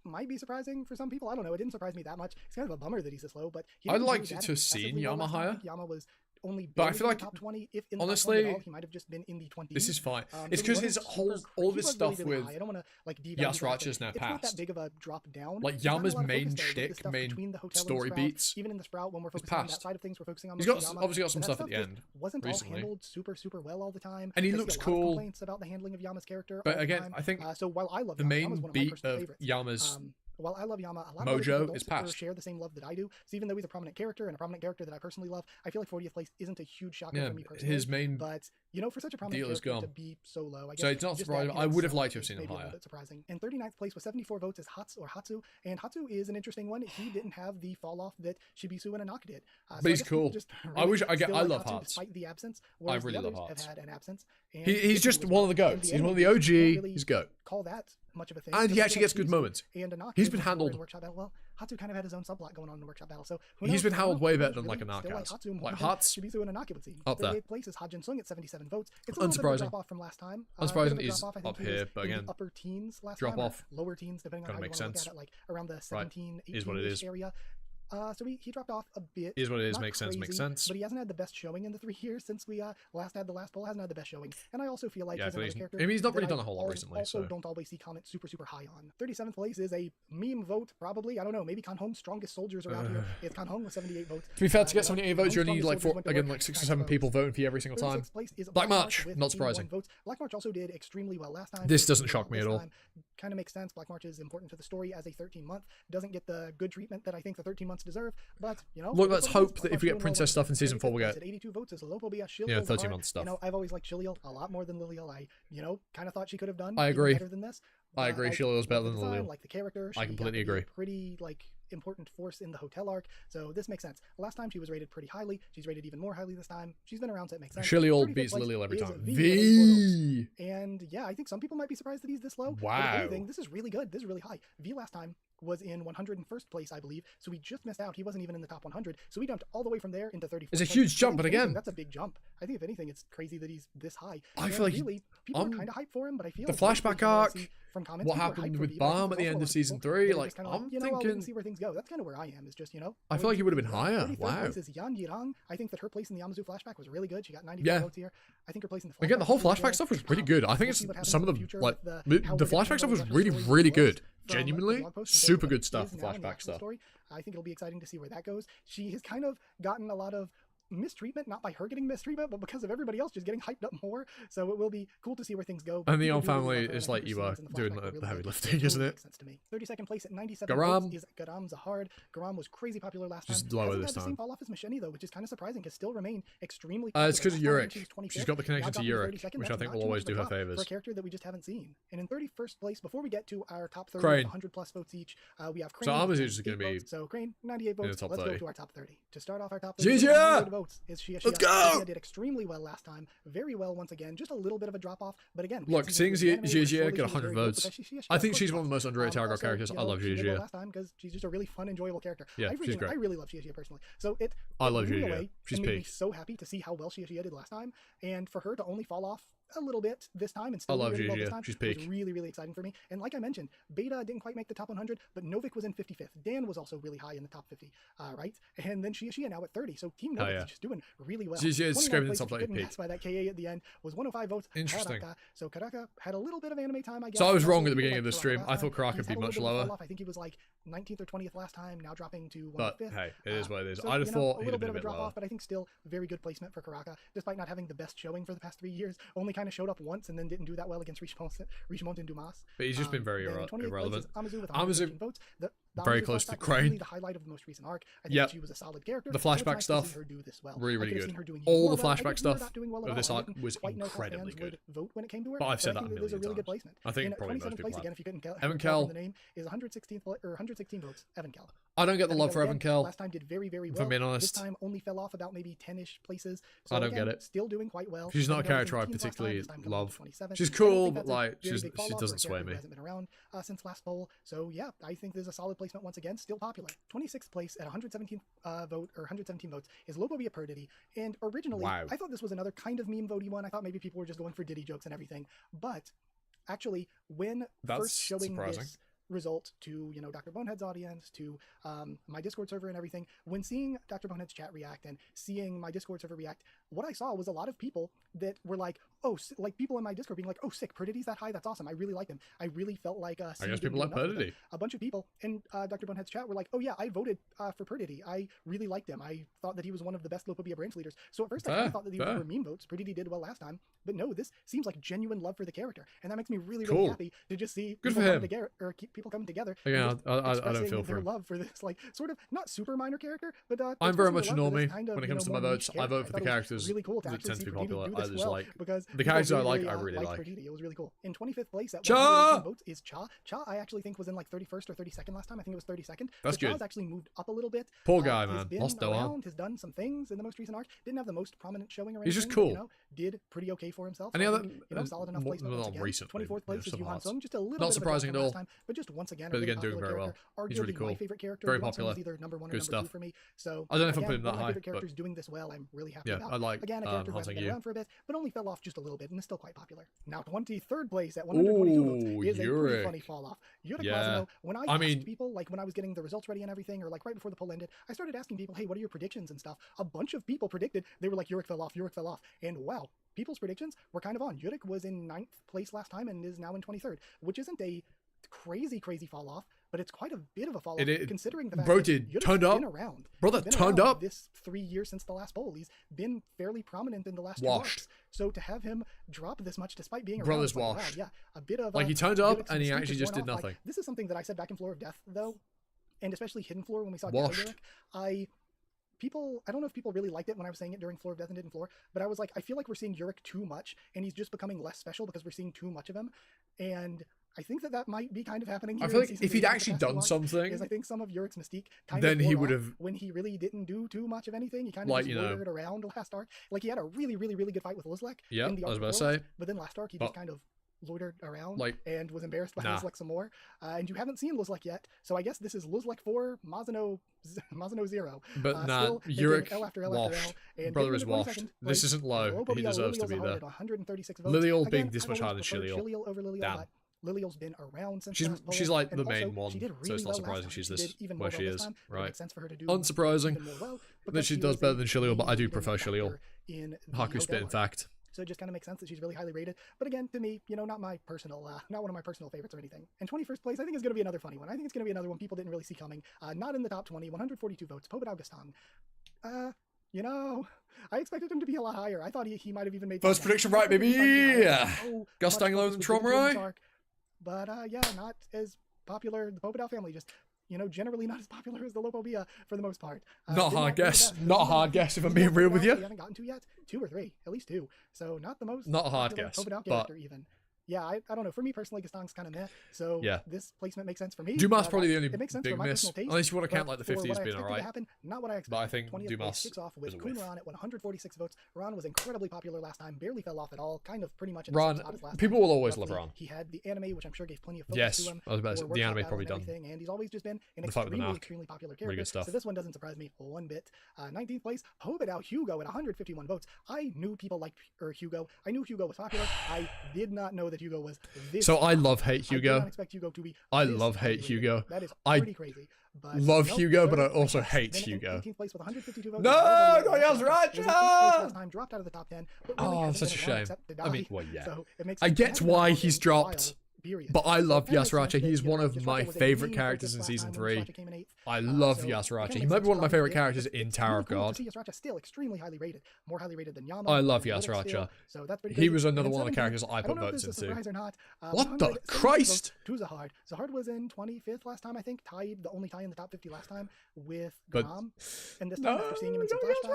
Might be surprising for some people. I don't know. It didn't surprise me that much. It's kind of a bummer that he's this low, but I'd like to see Yama higher. Yama was only but I feel like top 20. If in honestly, the top 20 at all, he might have just been in the 20s. This is fine. It's because his all this stuff with I don't want to Yasracha's now passed. It's not that big of a drop down. Like Yama's main shtick, main story beats. Even in the Sprout, when we're focusing on that side of things, we're focusing on. He's obviously got some stuff at the end. Wasn't all handled super well all the time. And he looks cool. Complaints about the handling of Yama's character. But again, I think so while I love the main beat of Yama's while I love Yama, a lot of other Mojo people is don't passed. share the same love that I do. So even though he's a prominent character and a prominent character that I personally love, I feel like 40th place isn't a huge shocker for me personally. His main but you know, for such a prominent character to be so low, I guess. So it's not surprising. I would have liked to have seen him higher. A bit surprising. In 39th place with 74 votes is Hatsu, and Hatsu is an interesting one. He didn't have the fall off that Shibisu and Anaka did. But he's cool. I wish I love Hatsu Hatsu. Despite the absence, I really love Hatsu. Hatsu. Have had an absence. He's just one of the goats. He's one of the OG. He's goat. Call that much of a thing. And he actually gets good moments. And Anaka he's been handled. Workshop battle. Well, Hatsu kind of had his own subplot going on in the workshop battle, so he's been handled way better than like Anaka has. Like Hatsu, Shibisu and Anaka would seem. Up there. 38th place is Hajin Sung at 77 votes. It's a little bit of a drop off from last time. Unsurprising, he's up here, but again, upper teens last drop time, off. Lower teens, depending on how you want to look at it, like around the 17, 18 area. So he dropped off a bit. Is what it is. Makes sense. But he hasn't had the best showing in the 3 years since we last had the last poll. Hasn't had the best showing, and I also feel like he's another character. I mean, he's not really done a whole lot recently. Also, don't always see comments super high on. 37th place is a meme vote, probably. I don't know. Maybe Kanhong's strongest soldiers are out here. It's Kanhong with 78 votes. To be fair, to get 78 votes, you need like 6 or 7 people voting for you every single time. Black March, not surprising. Black March also did extremely well last time. This doesn't shock me at all. Kind of makes sense. Black March is important to the story as a 13-month. Doesn't get the good treatment that I think the 13 months deserve, but you know. Look, let's hope that if we get princess stuff in season 4, we'll get 82 votes is Lopobia, 13 month stuff. You know, I've always liked Shiliel a lot more than Liliel. I, you know, kind of thought she could have done. I agree. Better than this. I agree. Shiliel's better than Liliel. Like the character. I completely agree. Pretty like important force in the hotel arc, so this makes sense. Last time she was rated pretty highly. She's rated even more highly this time. She's been around, so it makes sense. Shiliel beats Liliel every time. And yeah, I think some people might be surprised that he's this low. Wow. But if anything, this is really good. This is really high. V last time was in 101st place, I believe, so he just missed out. He wasn't even in the top 100, so he jumped all the way from there into 34th. It's a huge jump, but again, that's a big jump. I think if anything, it's crazy that he's this high. I feel like really, people are kind of hyped for him, but I feel the like flashback arc. From comments, what happened with Balm at the end of season 3? Like, I'm thinking, see where things go. That's kind of where I am. Is just, you know, I feel like he would have been higher. Wow. Place is Yan Yirang. I think that her place in the Yamazu flashback was really good. She got 94 votes here. I think her place in the flashback again, the whole flashback stuff was pretty good. I think it's some of the like the flashback stuff was really good. Genuinely, super good stuff. The flashback stuff. I think it'll be exciting to see where that goes. She has kind of gotten a lot of mistreatment, not by her getting mistreatment, but because of everybody else just getting hyped up more. So it will be cool to see where things go. And the Yon family is like you are doing the heavy lifting, isn't it? Makes sense to me. 32nd place at 97 votes is Garam Zahard. Garam was crazy popular last time. She's lower this time. The same fall off as Misheni though, which is kind of surprising because still remain extremely. It's because of Yurik. She's got the connection to Yurik, which I think will always do her favors. For a character that we just haven't seen. And in 31st place, before we get to our top 30, 100 plus votes each, we have Crane. So Amazu is going to be. So Crane 98 votes. Let's go to our top 30. To start off our top 30, votes is Shia. Let's go! Did extremely well last time. Very well once again. Just a little bit of a drop off, but again. Look, seeing Gigi get 100 votes, I think she's one of the most underrated tarot characters. I love Gigi. Last time because she's just a really fun, enjoyable character. Yeah, she's great. I really love Shia personally. So I love Gigi. She's peak. So happy to see how well Shia did last time, and for her to only fall off a little bit this time and still I love really well Gigi. this time She's peak. was really exciting for me. And like I mentioned, Beta didn't quite make the top 100, but Novik was in 55th. Dan was also really high in the top 50, right? And then Shia now at 30. So Team Novik is just doing really well. Gigi is scraping stuff like peak. By that KA at the end was 105 votes. Interesting. Karaka. So Karaka had a little bit of anime time, I guess. So I was wrong at the beginning of the stream. I thought Karaka would be much lower. I think he was like 19th or 20th last time, now dropping to 105th. But hey, it is what it is. So, I'd have thought a he'd little have bit been of a drop lower. off, but I think still very good placement for Karaka, despite not having the best showing for the past 3 years. Only kind of showed up once and then didn't do that well against Richemont and Dumas. But he's just been very irrelevant. Amazu with votes. The very close to Crane. The highlight of the most recent arc. I think she was a solid character. The flashback stuff, really good. All the flashback stuff of this arc was incredibly good. Vote when it came to her, but I've said that a million times. There's a really good times. placement. I think probably most people have. Again, if you couldn't Evan Kell. The name is 116 votes. Evan Kell. I don't get the love for Evan Kell. Last time did very well. If I'm being honest. This time only fell off about maybe 10-ish places. So I don't get it. Still doing quite well. She's not a character I particularly love. She's cool, but like she doesn't sway me. Hasn't been around since last poll. So yeah, I think there's a solid placement once again. Still popular. 26th place at 117 117 votes is Lopobia per Diddy. And originally, I thought this was another kind of meme votey one. I thought maybe people were just going for Diddy jokes and everything. But actually, when first showing this result to Dr. Bonehead's audience, to my Discord server and everything, when seeing Dr. Bonehead's chat react and seeing my Discord server react, what I saw was a lot of people that were like, like people in my Discord being like, oh, sick, Perdity's that high, that's awesome, I really like him. I really felt like I guess people like Perdity. A bunch of people in Dr. Bonehead's chat were like, oh yeah, I voted for Perdity. I really liked him. I thought that he was one of the best Lopopia branch leaders. So at first I kind of thought that these were meme votes. Perdity did well last time, but no, this seems like genuine love for the character, and that makes me really really happy to just see people coming together. Yeah, I don't feel for their him. love for this, like, sort of not super minor character, but I'm very much a normie when it comes to my votes. I vote for the characters really cool that tend to be popular. I just like because the characters I like. I really like. It was really cool. In 25th place at Cha votes is Cha. Cha, I actually think was in like 31st or 32nd last time. I think it was 32nd. That's good. Cha's actually moved up a little bit. Poor guy, man. Lost around, has done some things in the most recent arc. Didn't have the most prominent showing or anything. He's just cool. But, you know, did pretty okay for himself. Any other, solid enough placement once again. Recently, 24th place is Yuhan Sung. Just a little not bit surprising of at all. Time, but just once again, but again, doing very well. He's really cool. My favorite character. Very popular. Either number 1 or good number stuff. 2 for me. So I don't know if I'm putting that high. My favorite characters doing this well. I'm really happy about. I like again a character who has been around for a bit, but only fell off just a little bit and is still quite popular. Now 23rd place at 122 votes is a pretty funny fall off. Yurik Masuno. When I asked people, like when I was getting the results ready and everything, or like right before the poll ended, I started asking people, hey, what are your predictions and stuff? A bunch of people predicted, they were like, Yurik fell off, and wow, people's predictions were kind of on. Yurik was in 9th place last time and is now in 23rd, which isn't a crazy fall off, but it's quite a bit of a fall off considering the fact that turned up. Brother turned up this 3 years since the last poll. He's been fairly prominent in the last 2 months. So to have him drop this much despite being brother's around, washed. Wow, yeah, a bit of like he turned up and he actually just did nothing. Like, this is something that I said back in Floor of Death though, and especially Hidden Floor when we saw washed. I don't know if people really liked it when I was saying it during Floor of Death and Hidden Floor, but I was like, I feel like we're seeing Yurik too much, and he's just becoming less special because we're seeing too much of him, and I think that might be kind of happening here. I feel like if he'd actually done something, I think some of Yurik's mystique kind then of he would have, when he really didn't do too much of anything. He kind of like, just wandered around last arc. Like he had a really good fight with Luzlek. Yeah, in the I was arc about to say. But then last arc he just kind of loitered around like, and was embarrassed by Luzlek some more. And you haven't seen Luzlek yet, so I guess this is Luzlek 4, Mazano 0. But Yurik washed. Brother is washed. This isn't low. He deserves to be there. Lilial being this much higher than Shilial. Damn. Lilial's been around since she's like the main one, so it's not surprising she's this where she is. Right. Unsurprising that she does better than Shilial, but I do prefer Shilial. Haku spit, in fact. So it just kind of makes sense that she's really highly rated. But again, to me, not not one of my personal favorites or anything. And 21st place, I think is going to be another funny one. I think it's going to be another one people didn't really see coming. Not in the top 20, 142 votes. Pobedao Gaston. I expected him to be a lot higher. I thought he might have even made first prediction right, baby. Gaston lower than Tromrai. But yeah, not as popular. The Pobedao family just, generally not as popular as the Lopopia for the most part. Not a hard guess. Not a hard guess if I'm being real with you. We haven't gotten to yet. 2 or 3, at least 2. So not the most. Not a hard guess. Pobedao character even. Yeah, I don't know. For me personally, Gaston's kind of meh. So yeah, this placement makes sense for me. Dumas probably the only big miss. Unless you want to count like the 50s being alright. Not what I expected. But I think 20th Dumas kicks off with is a Kun whiff. Ran at 146 votes. Ran was incredibly popular last time. Barely fell off at all. Kind of pretty much in Ran. the same spot as last People time. will always love Ran. He had the anime, which I'm sure gave plenty of focus yes, to him. I was about to say, the anime probably done. And he's always just been an the extremely popular character. Really good stuff. So this one doesn't surprise me one bit. 19th place, Pobedao Hugo at 151 votes. I knew people liked Hugo. I knew Hugo was popular. I did not know that Hugo was this. So I love hate Hugo. I did not expect Hugo to be. I love hate Hugo. That is pretty crazy. But love Hugo, but I also hate Hugo. 18th place with 152 votes. No, not Yasracha! Last time dropped out of the top 10. But really oh, such a shame. I mean, well, yeah. So it makes I get why he's dropped. But I love Yasracha. He's one of my favorite characters in Season 3. I love Yasracha. He might be one of my favorite characters in Tower of God. Yasracha still extremely highly rated. More highly rated than Yama. I love Yasracha. So that's pretty he was another one of the characters I put votes into. What the Christ? To Zahard. Zahard was in 25th last time, I think. Tied, the only tie in the top 50 last time with Gram. And this time, after seeing him in some flashbacks,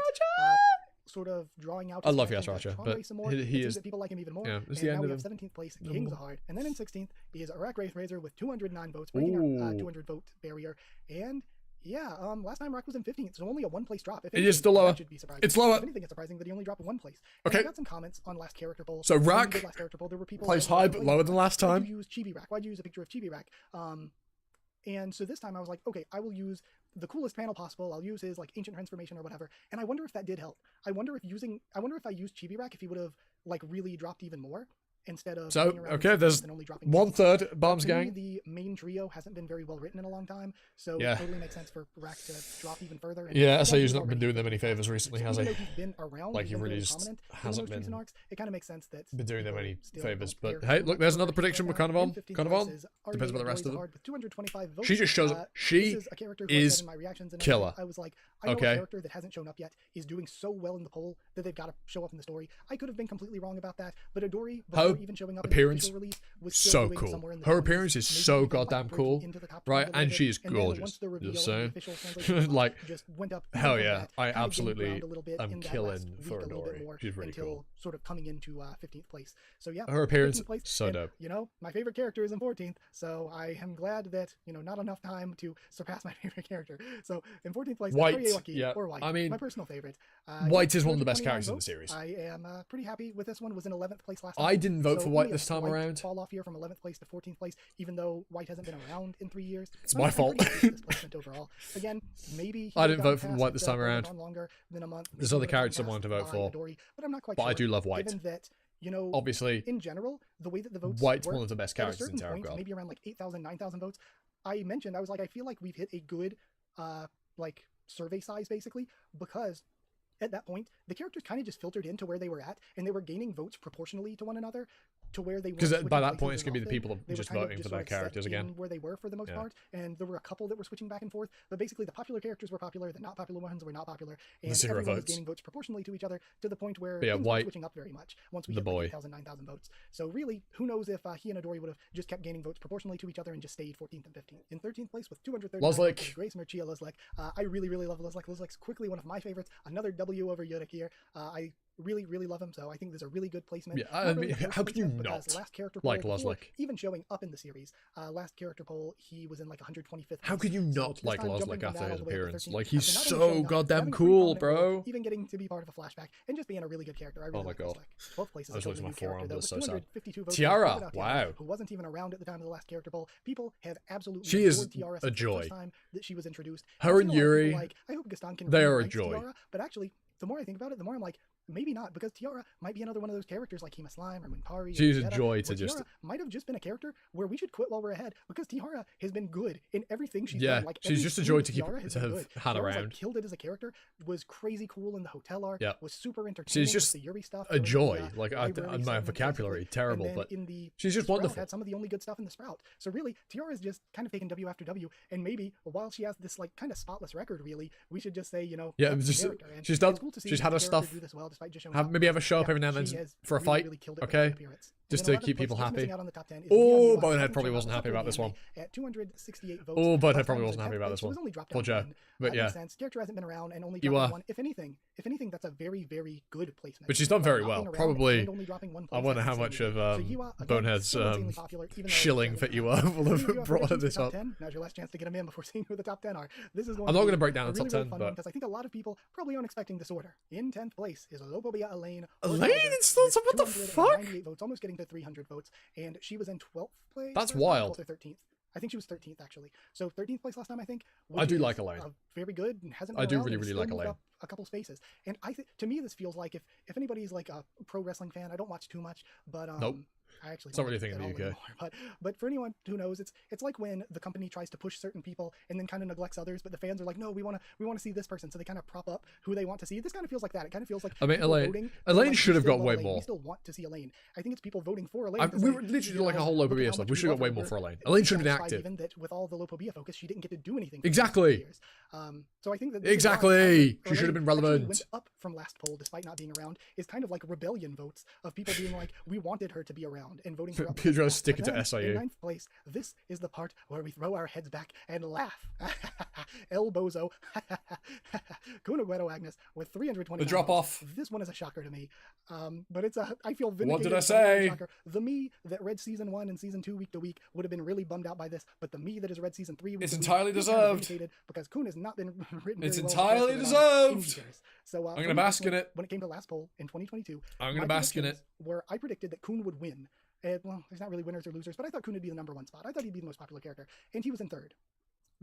sort of drawing out. I love Yasracha, but he is. People like him even more. Yeah, it's the end of 17th place, King Zahard, and then in 16th is Iraq Wraith Razor with 209 votes, breaking our 200 vote barrier. And yeah, last time Iraq was in 15th, so only a 1 place drop. If it is still lower. It's lower. If anything, it's surprising that he only dropped 1 place. Okay. I got some comments on last character poll. So Rack plays high but lower than last time. Why'd you use Chibi Rack? Why'd you use a picture of Chibi Rack? And so this time I was like, okay, I will use the coolest panel possible. I'll use his like ancient transformation or whatever. And I wonder if that did help. I wonder if I used Chibi Rack, if he would have like really dropped even more. instead of So, going around okay, there's and only dropping 1/3 Bombs to me, Gang. the main trio hasn't been very well written in a long time, so Yeah. it totally makes sense for Rack to drop even further. And Yeah, again, SAU's not been doing them any favors recently, so has even he? though he's been around, Like, he he's been really very just prominent hasn't in the most recent been arcs, it kind of makes sense that doing them people any still favors. don't But care hey, too look, much there's for another his prediction we're character. kind of on. In 15th Kind of on. place is Depends about the rest of them. Hard with 225 votes. She just shows up. She this is a character who I is said in my reactions and killer. I was like, I know Okay. a character that hasn't shown up yet is doing so well in the poll that they've got to show up in the story. I could have been completely wrong about that, but Adori, before even showing up in the official release, was still so doing cool. somewhere in the Her 20s, appearance is maybe so even, goddamn cool, into the top 20 right? a little And bit. she's And then gorgeous. once the reveal Just of the saying. official translation came out, Like, just went up hell even yeah, from that. I Kinda gained absolutely ground a little bit am in that killing last week for a little bit Adori. more She's really until cool. sort of coming into 15th place. So yeah, Her appearance 15th place, so and, dope. you know, my favorite character is in 14th, so I am glad that, you know, not enough time to surpass my favorite character. So in 14th place, White, yeah, or White. I mean, my personal favorite. White is one of the best 229 characters in the votes. series. I am pretty happy with this one. Was in 11th place last time. I didn't vote So for White only a this time slight around. fall off here from 11th place to 14th place, even though White hasn't been around in 3 years. It's So my I'm fault. pretty happy with this placement overall. Again, maybe he I didn't would've vote for gotten White past this if time the poll around. went on longer than a month. There's Maybe other he would've gotten characters I wanted to vote passed for. by Adori, but I'm not quite But sure. I do love White. Given that, you know, Obviously, in general, the way that the votes White's work, one of the best at a characters in certain Tower of point, God. maybe around like 8,000, 9,000 votes, I mentioned, I was like, I feel like we've hit a good, like, survey size, basically, because at that point, the characters kind of just filtered into where they were at, and they were gaining votes proportionally to one another, to where they were. Because by that point, it's going to be the people just voting for their characters again. Where they were for the most part, and there were a couple that were switching back and forth, but basically the popular characters were popular, the not popular ones were not popular, and everyone was gaining votes proportionally to each other to the point where things weren't switching up very much once we hit like 8,000, 9,000 votes. So really, who knows if he and Adori would have just kept gaining votes proportionally to each other and just stayed 14th and 15th. In 13th place with 239 votes, Grace Merchia Luzlek. I really, really love Luzlek. Luzlek's quickly one of my favorites. Another W over Yodak here. I really, really love him, so I think there's a really good placement. Yeah, I mean, how could you not last character like poll Luzlek? Even showing up in the series, last character poll, he was in like 125th. How could you not so like Luzlek after his appearance? Like, he's so so goddamn cool, bro. Role, even getting to be part of a flashback and just being a really good character. I really like Luzlek. 12th place is I was losing my forearm. That's so sad. Votes Tiara, wow. Who wasn't even around at the time of the last character poll. People have absolutely she is Tiara a joy. The first time that she was introduced. Her and Yuri, like, I hope Gaston can they are a joy. Tiara, but actually, the more I think about it, the more I'm like, maybe not, because Tiara might be another one of those characters like Hema Slime or Minpari. She's a joy to just. Tiara might have just been a character where we should quit while we're ahead, because Tiara has been good in everything she's done. Like, she's just a joy to keep to have had around. Like, killed it as a character, was crazy cool in the hotel arc. Yeah, was super entertaining. She's just the Yuri stuff. A joy. Like my vocabulary terrible, but she's just wonderful. Had some of the only good stuff in the Sprout. So really, Tiara is just kind of taking W after W, and maybe while she has this like kind of spotless record, really, we should just say, you know, yeah, just, she's done. Cool she's had her stuff. Do this well, despite just maybe have a show up every now and then for a fight, okay? Just to keep people happy. Oh, Bonehead probably wasn't happy about this one. At 268 votes. Oh, Bonehead probably wasn't happy about this one. Poor Joe. But yeah, character hasn't been around and only dropped one. If anything, that's a very, very good placement. But she's done very well. Probably. I wonder how much of Bonehead's shilling for Iwa will have brought this up. Now's your last chance to get him in before seeing who the top 10 are. This is I'm not going to break down the top 10, but because I think a lot of people probably aren't expecting this order. In 10th place is Lopobia Elaine. Elaine? It's not, what the fuck? 98 votes, almost getting to 300 votes, and she was in 12th place. That's wild. 13th. I think she was 13th actually. So 13th place last time, I think. I do like Elaine. Very good and hasn't. I do really like Elaine. A couple spaces, and I think to me this feels like if anybody's like a pro wrestling fan, I don't watch too much, but nope. I actually it's not really a thing in the UK. Anymore, but for anyone who knows, it's like when the company tries to push certain people and then kind of neglects others, but the fans are like, no, we want to see this person, so they kind of prop up who they want to see. This kind of feels like that. It kind of feels like, I mean, Elaine should have got way more. We still want to see Elaine. I think it's people voting for Elaine. We were literally like a whole Lopobia stuff. We should have got way more for Elaine. Elaine should have been active. Even that with all the Lopobia focus, she didn't get to do anything. Exactly. So I think that exactly she should have been relevant. Went up from last poll despite not being around is kind of like rebellion votes of people being like, we wanted her to be around and voting for. Pedro sticking to SIU. In 9th place, this is the part where we throw our heads back and laugh. El Bozo, Kunaguero Agnes with 320. The drop off. This one is a shocker to me, but it's a. I feel vindicated. What did I say? The me that read season 1 and season 2 week to week would have been really bummed out by this, but the me that has read season 3 week it's to entirely week, deserved. Because Kun has not been written. It's very entirely well deserved. So I'm gonna bask in it. When it came to last poll in 2022, I'm gonna bask in it. Where I predicted that Kun would win. Well, there's not really winners or losers, but I thought Kun would be the #1 spot. I thought he'd be the most popular character, and he was in 3rd.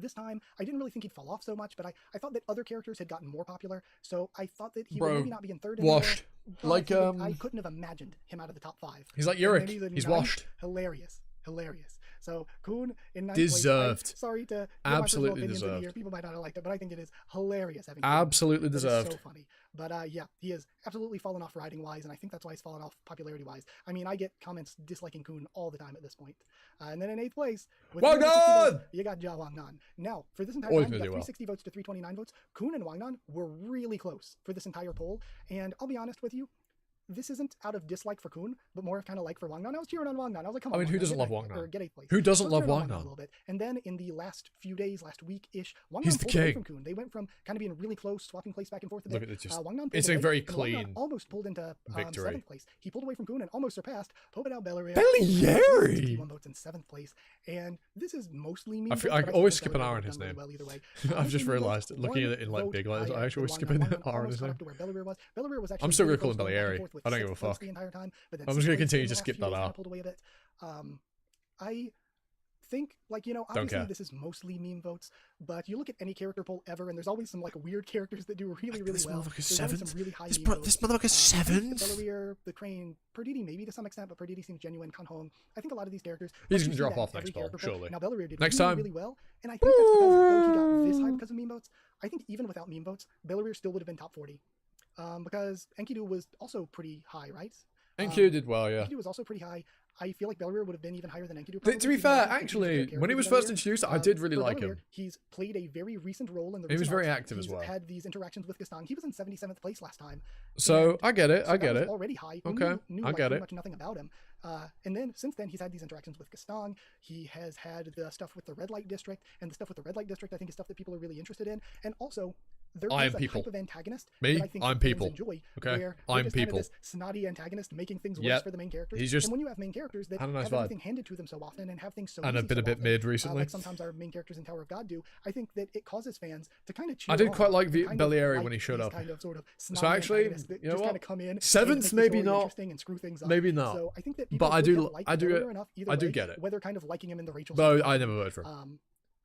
this time, I didn't really think he'd fall off so much, but I thought that other characters had gotten more popular, so I thought that he would maybe not be in third anymore. Washed. Like, I couldn't have imagined him out of the top 5. He's like Yurik. He's washed. Hilarious. So Kun in 9th deserved. place. Sorry to absolutely deserved. Here. People might not have liked it, but I think it is hilarious. Absolutely deserved. So funny. But yeah, he has absolutely fallen off writing wise, and I think that's why he's fallen off popularity wise. I mean, I get comments disliking Kun all the time at this point. And then in 8th place, with votes, you got Ja Wangnan. Now, for this entire time, you got 360 votes to 329 votes. Kun and Wangnan were really close for this entire poll, and I'll be honest with you, this isn't out of dislike for Kun, but more of kind of like for Wangnan. I was cheering on Wangnan. I was like, come on. I mean, who doesn't love Wangnan? Who doesn't love Wangnan? A little bit. And then in the last few days, last week-ish, Wangnan pulled away from Kun. They went from kind of being really close, swapping place back and forth a bit. Look at it, Wangnan it's a very clean almost pulled into victory. 7th place. He pulled away from Kun and almost surpassed Popedal Belleria. 61 votes in 7th place. And this is mostly me. I always skip an R in his name. Well either way. I've just realised, looking at it in like big letters, I actually always skip an R in his name. I'm still going to call him Bellieri. I don't give a fuck. Time, but I'm just going to continue to skip that out. I think, like, you know, obviously this is mostly meme votes, but you look at any character poll ever, and there's always some like weird characters that do really well. This motherfucker's This motherfucker's 7th. Belleria, the Crane, Perditi maybe to some extent, but Perditi seems genuine. Kanhong, I think a lot of these characters. He's going to drop off next poll, surely. Now Belleria did next time really well, and I think that's because though he got this high because of meme votes, I think even without meme votes, Belleria still would have been top 40, because Enkidu was also pretty high, right? Enkidu did well, yeah. Enkidu was also pretty high. I feel like Belleria would have been even higher than Enkidu. To be fair, actually, when he was first introduced, I did really like him. He's played a very recent role in the. He was very active as well. Had these interactions with Gastang. He was in 77th place last time. So I get it. I get it. Already high. Okay, I get it. Much nothing about him. And then since then, he's had these interactions with Gastang. He has had the stuff with the Red Light District, and the stuff with the Red Light District I think is stuff that people are really interested in. And also, there is a type of antagonist that I think I'm people. Enjoy, okay, where I'm just people. Kind of this snotty antagonist making things worse for the main characters. He's just and when you have main characters that have everything handed to them so often and have things so and easy have been so a bit often, mid recently, like sometimes our main characters in Tower of God do, I think that it causes fans to kind of cheer. I did quite like the Bellieri when he showed up. Kind of, sort of so actually, you know what? Come in 7th, maybe not. And screw things up. Maybe not. So I think that but I do get it. Whether kind of liking him in the Rachel. But I never voted for him.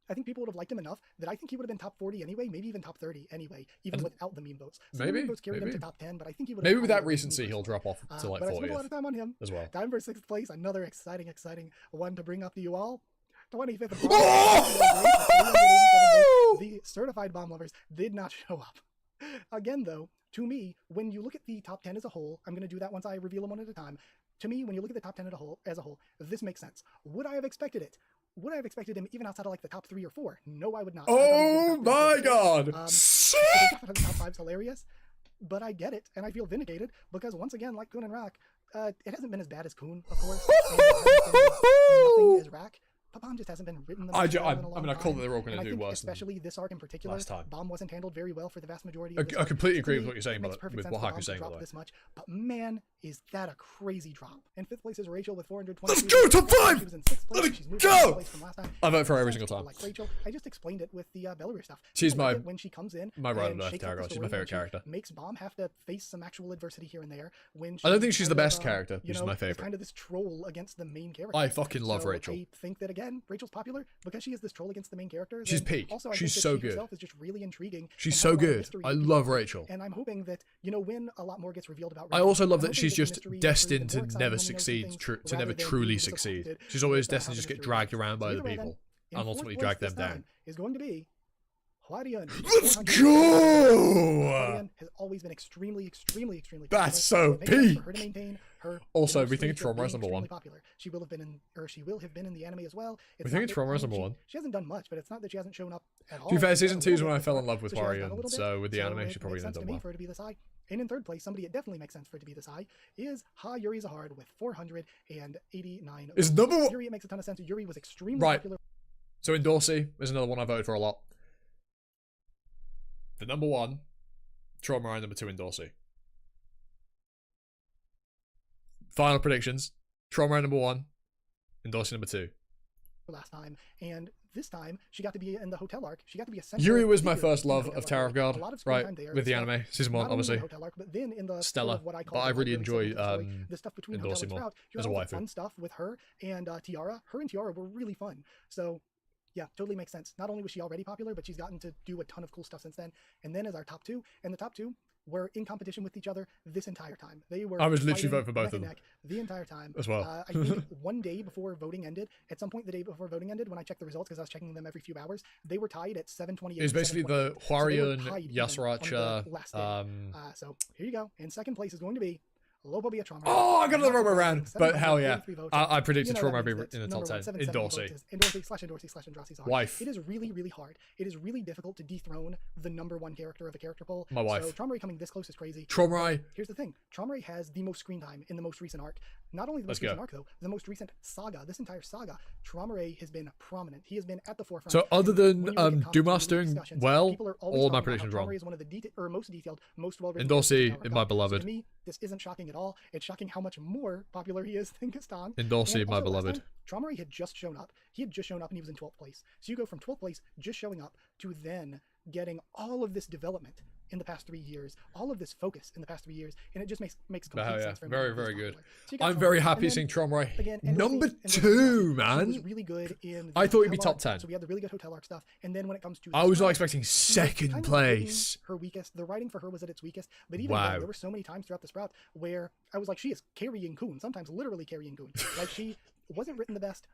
I think people would have liked him enough that I think he would have been top 40 anyway, maybe even top 30 anyway, even without the meme votes. So maybe. The meme votes carried him to top 10, but I think he would. Maybe with that recency, he'll drop off to like 40th. But I spent a lot of time on him as well. Time for 6th place, another exciting one to bring up to you all. 25th. The certified bomb lovers did not show up. Again, though, to me, when you look at the top 10 as a whole, I'm going to do that once I reveal them one at a time. To me, when you look at the top 10 as a whole, this makes sense. Would I have expected it? Would I have expected him even outside of like the top 3 or 4? No, I would not. Oh my god! The top 5 is hilarious, but I get it, and I feel vindicated because once again, like Kun and Rock, it hasn't been as bad as Kun, of course. Nothing as Rack. Bomb just hasn't been written. I called that they were all going to do worse. Especially this arc in particular. Last time. Bomb wasn't handled very well for the vast majority. I completely agree with what you're saying, with what Haku's saying. By the way. This much, but man, is that a crazy drop. In 5th place is Rachel with 420. Let's go top 5. She was in 6th place. Let me go. I vote for her every single time. Like Rachel, I just explained it with the Belleria stuff. She's when she comes in. My right and left tarot. She's my favorite character. Makes Bomb have to face some actual adversity here and there. I don't think she's the best character. She's my favorite. Kind of this troll against the main character. I fucking love Rachel. I think that again, Rachel's popular because she is this troll against the main character. She's peak. Also, she's so good. Is just really intriguing. She's so good. I love Rachel. And I'm hoping that when a lot more gets revealed about Rachel, I also love that she's just destined to never succeed, to never truly succeed. She's always destined to just get dragged around by other people and ultimately drag them down. Is going to be Huarian. Let's go! Huarian has always been extremely That's so peak. For her to maintain her. Also, we think Trauma is number 1. Popular. She will have been in the anime as well. We think Trauma is number 1. She hasn't done much, but it's not that she hasn't shown up at all. To be fair, season 2 is when I fell in love with Huarian, so with the anime, she probably done well. For her to be this high. And in 3rd place, somebody it definitely makes sense for it to be this high, is Yuri Zahard with 489. Is number 1. Yuri, it makes a ton of sense. Yuri was extremely popular. So in Dorsey is another one I voted for a lot. The number 1, Trauma, and number 2 in Dorsey. Final predictions: Trauma number 1, in Dorsey number 2. Last time, and this time she got to be in the hotel arc. She got to be a Yuri was my first love of Tower of God, right? With the anime, season 1, obviously. But then in the Stella, but I really enjoy the stuff between Dorsey more as a waifu. Fun stuff with her and Tiara. Her and Tiara were really fun. So yeah, totally makes sense. Not only was she already popular, but she's gotten to do a ton of cool stuff since then. And then as our top two, and the top two were in competition with each other this entire time. They were I was literally fighting voting for both of them neck the entire time as well. I think one day before voting ended, at some point the day before voting ended, when I checked the results, because I was checking them every few hours, they were tied at 728. It was basically the Hwarian, Yasuracha. So here you go. In second place is going to be Lopobia Trauma. Oh, I got it the wrong way around. But hell yeah. I predicted Trauma would be in the top 10. Endorsey. Endorsey/Endorsey/Andrasi's Wife. It is really, really hard. It is really difficult to dethrone the #1 character of a character poll. My wife. So Trauma coming this close is crazy. Trauma. Here's the thing. Trauma has the most screen time in the most recent arc. Not only the most recent arc, though, the most recent saga. This entire saga, Trauma has been prominent. He has been at the forefront. So other than Dumas doing well, all my predictions wrong. Trauma is one of the most detailed, most well-written. Endorsey, my beloved. So to me, this isn't shocking at all. It's shocking how much more popular he is than Gaston. Endorsey, my beloved. Trauma had just shown up. He had just shown up and he was in 12th place. So you go from 12th place, just showing up, to then getting all of this development in the past 3 years, all of this focus in the past 3 years, and it just makes complete sense for me. Very, very good. So I'm very happy seeing Trauma number 2, man. Was really good in I thought he'd be top 10. So we had the really good hotel arc stuff, and then when it comes to, I was not expecting second place. Her weakest, the writing for her was at its weakest, but even then, there were so many times throughout the Sprout where I was like, she is carrying Kun, sometimes literally carrying Kun. Like, she wasn't written the best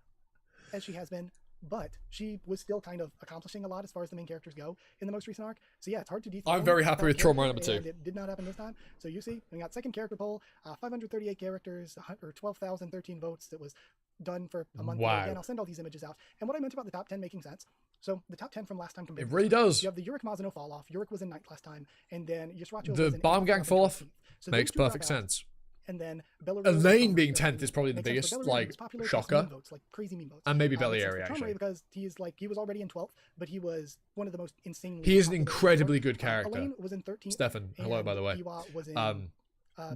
as she has been, but she was still kind of accomplishing a lot as far as the main characters go in the most recent arc. So yeah, it's hard to dethrone. I'm very happy with Trauma number 2. It did not happen this time. So you see, we got second character poll, 538 characters, or 12,013 votes. That was done for a month. Wow. Again, I'll send all these images out. And what I meant about the top 10 making sense. So the top 10 from last time compared. It really does. You have the Yurik Mazano fall off. Yurik was in 9th last time, and then Yusracho the was in Bomb Gang fall off. So makes perfect sense. And then Belarus, Elaine being 10th is probably the biggest shocker. Votes, like crazy meme votes. And maybe Bellieri, actually. Because he was already in 12th, but he was one of the most insanely. He is an incredibly good character. Elaine was in 13th. Stefan, hello by the way. Was in,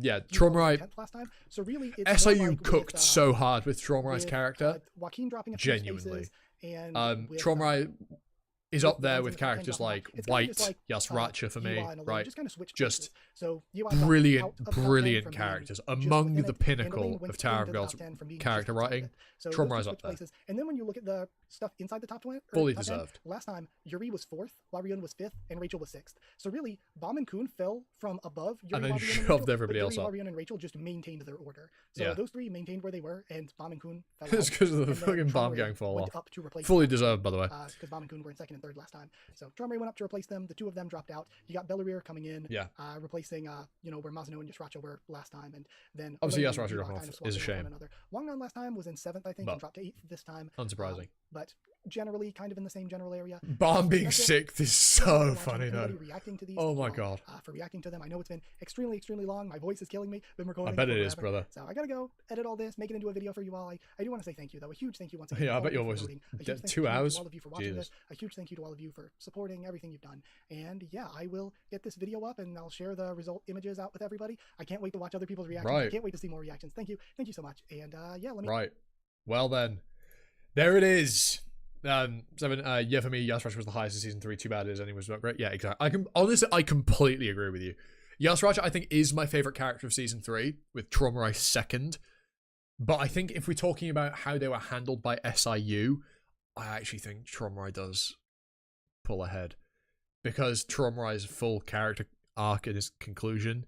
yeah, Trauma last time. So really, SIU cooked so hard with Trauma's character. Joaquin dropping a genuinely. And Trauma is up there with characters like White, Yasuracha for me, right? Just brilliant characters. Among the pinnacle of Tower of Gods character writing, Trauma is up there. And then when you look at the stuff inside the top 20, fully deserved. Last time, Yuri was 4th, Warion was 5th, and Rachel was 6th. So really, Bomb and Kun fell from above Yuri, and then Warion, shoved everybody else up. Warion and Rachel just maintained their order. So those three maintained where they were, and Bomb and Kun fell It's because of the fucking Bomb Gang fall off. Fully deserved, by the way. Because Bomb and Kun were in 2nd and 3rd last time. So Trauma went up to replace them. The 2 of them dropped out. You got Bellarir coming in, replacing where Mazano and Yasuracha were last time, and then obviously Yasuracha dropping off is a shame. Wangnan last time was in 7th, I think, and dropped to 8th this time. Unsurprising. But generally kind of in the same general area. Bomb being 6th is so funny though. Reacting to these oh my god. For reacting to them. I know it's been extremely long. My voice is killing me. Been recording. I bet it is, brother. So I gotta go edit all this, make it into a video for you all. I do want to say thank you though. A huge thank you once again. Yeah, I bet your voice is 2 hours. To all of you for watching this. A huge thank you to all of you for supporting everything you've done. And yeah, I will get this video up and I'll share the result images out with everybody. I can't wait to watch other people's reactions. I can't wait to see more reactions. Thank you so much. And yeah, let me. Right. Well then, there it is. Yeah, for me, Yasuracha was the highest in season 3. Too bad it is, and he was not great. Yeah, exactly. I completely agree with you. Yasuracha, I think, is my favorite character of season 3, with Trauma second. But I think if we're talking about how they were handled by SIU, I actually think Trauma does pull ahead, because Trauma's full character arc and his conclusion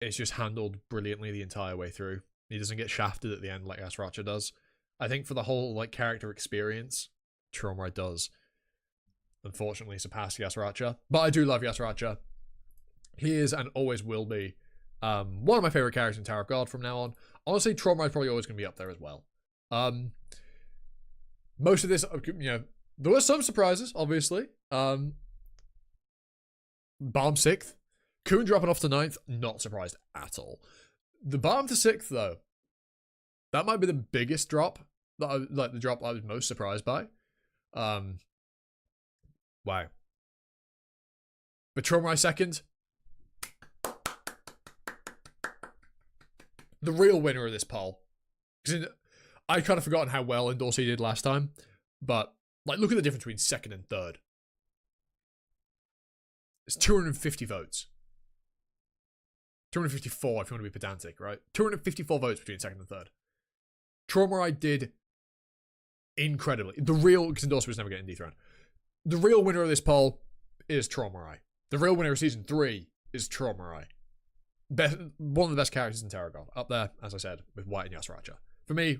is just handled brilliantly the entire way through. He doesn't get shafted at the end like Yasuracha does. I think for the whole character experience, Trauma does unfortunately surpass Yasuracha. But I do love Yasuracha. He is and always will be one of my favorite characters in Tower of God from now on. Honestly, Trauma is probably always going to be up there as well. Most of this, there were some surprises, obviously. Bomb 6th. Kun dropping off to 9th, not surprised at all. The Bomb to 6th, though, that might be the biggest drop, the drop I was most surprised by. Wow. But Trauma 2nd, the real winner of this poll. Because I kind of forgotten how well Endorsey did last time, but look at the difference between 2nd and 3rd. It's 250 votes. 254 if you want to be pedantic, right? 254 votes between 2nd and 3rd. Trauma did incredibly. The real, because Endorser was never getting dethroned. The real winner of this poll is Tromarai. The real winner of season 3 is Tromarai. One of the best characters in Terror God. Up there, as I said, with White and Yasuracha. For me,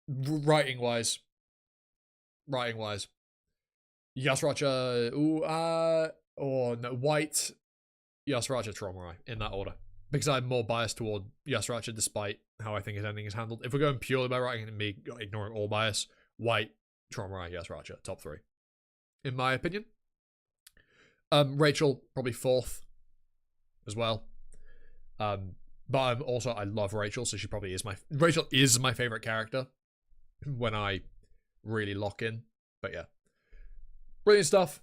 writing-wise, Yasuracha, White, Yasuracha, Tromarai, in that order. Because I'm more biased toward Yasuracha, despite how I think his ending is handled. If we're going purely by writing and me ignoring all bias, White, Tromarai, Yasuracha, top 3. In my opinion. Rachel, probably 4th as well. But I love Rachel, so she probably is Rachel is my favorite character when I really lock in. But yeah. Brilliant stuff.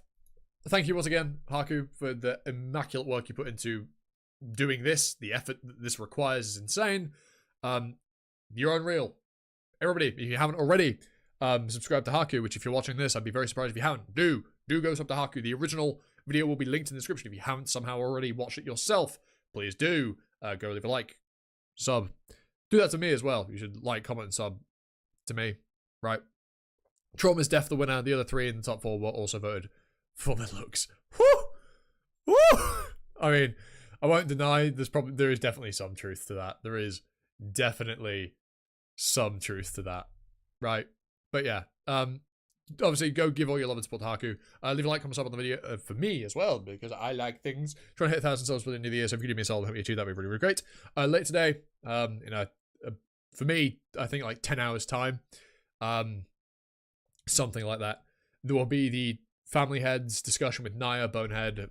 Thank you once again, Haku, for the immaculate work you put into doing this. The effort that this requires is insane. You're unreal. Everybody, if you haven't already, subscribe to Haku, which if you're watching this, I'd be very surprised if you haven't. Do go sub to Haku. The original video will be linked in the description. If you haven't somehow already watched it yourself, please do. Go leave a like, sub. Do that to me as well. You should like, comment, and sub to me. Right. Trauma's Death the winner. The other 3 in the top 4 were also voted for their looks. Woo! Woo! I mean, I won't deny there is definitely some truth to that. There is definitely some truth to that. Right? But yeah. Obviously, go give all your love and support to Haku. Leave a like, comment, sub on the video for me as well, because I like things. Trying to hit 1,000 subs by the end of the year, so if you could do me a solid, help me achieve that, would be really, really great. Later today, for me, I think like 10 hours time, something like that, there will be the family heads discussion with Naya, Bonehead,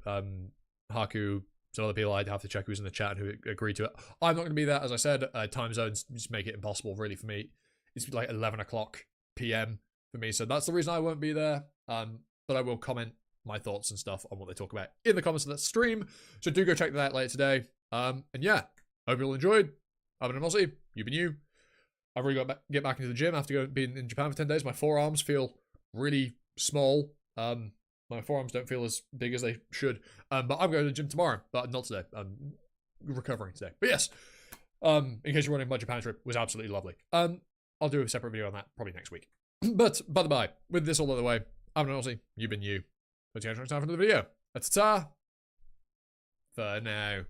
Haku, some other people. I'd have to check who's in the chat and who agreed to it. I'm not going to be there, as I said. Time zones just make it impossible, really, for me. It's like 11 o'clock p.m. for me, so that's the reason I won't be there. But I will comment my thoughts and stuff on what they talk about in the comments of that stream. So do go check that out later today. And yeah, hope you all enjoyed. I've been Aussie. You've been you. I've really got to get back into the gym after being in Japan for 10 days. My forearms feel really small. My forearms don't feel as big as they should. But I'm going to the gym tomorrow, but not today. I'm recovering today. But yes, in case you're wondering, my Japan trip was absolutely lovely. I'll do a separate video on that probably next week. But by the by, with this all out of the way, I've been Aussie. You've been you. Let's get next time for another video. Ta-ta for now.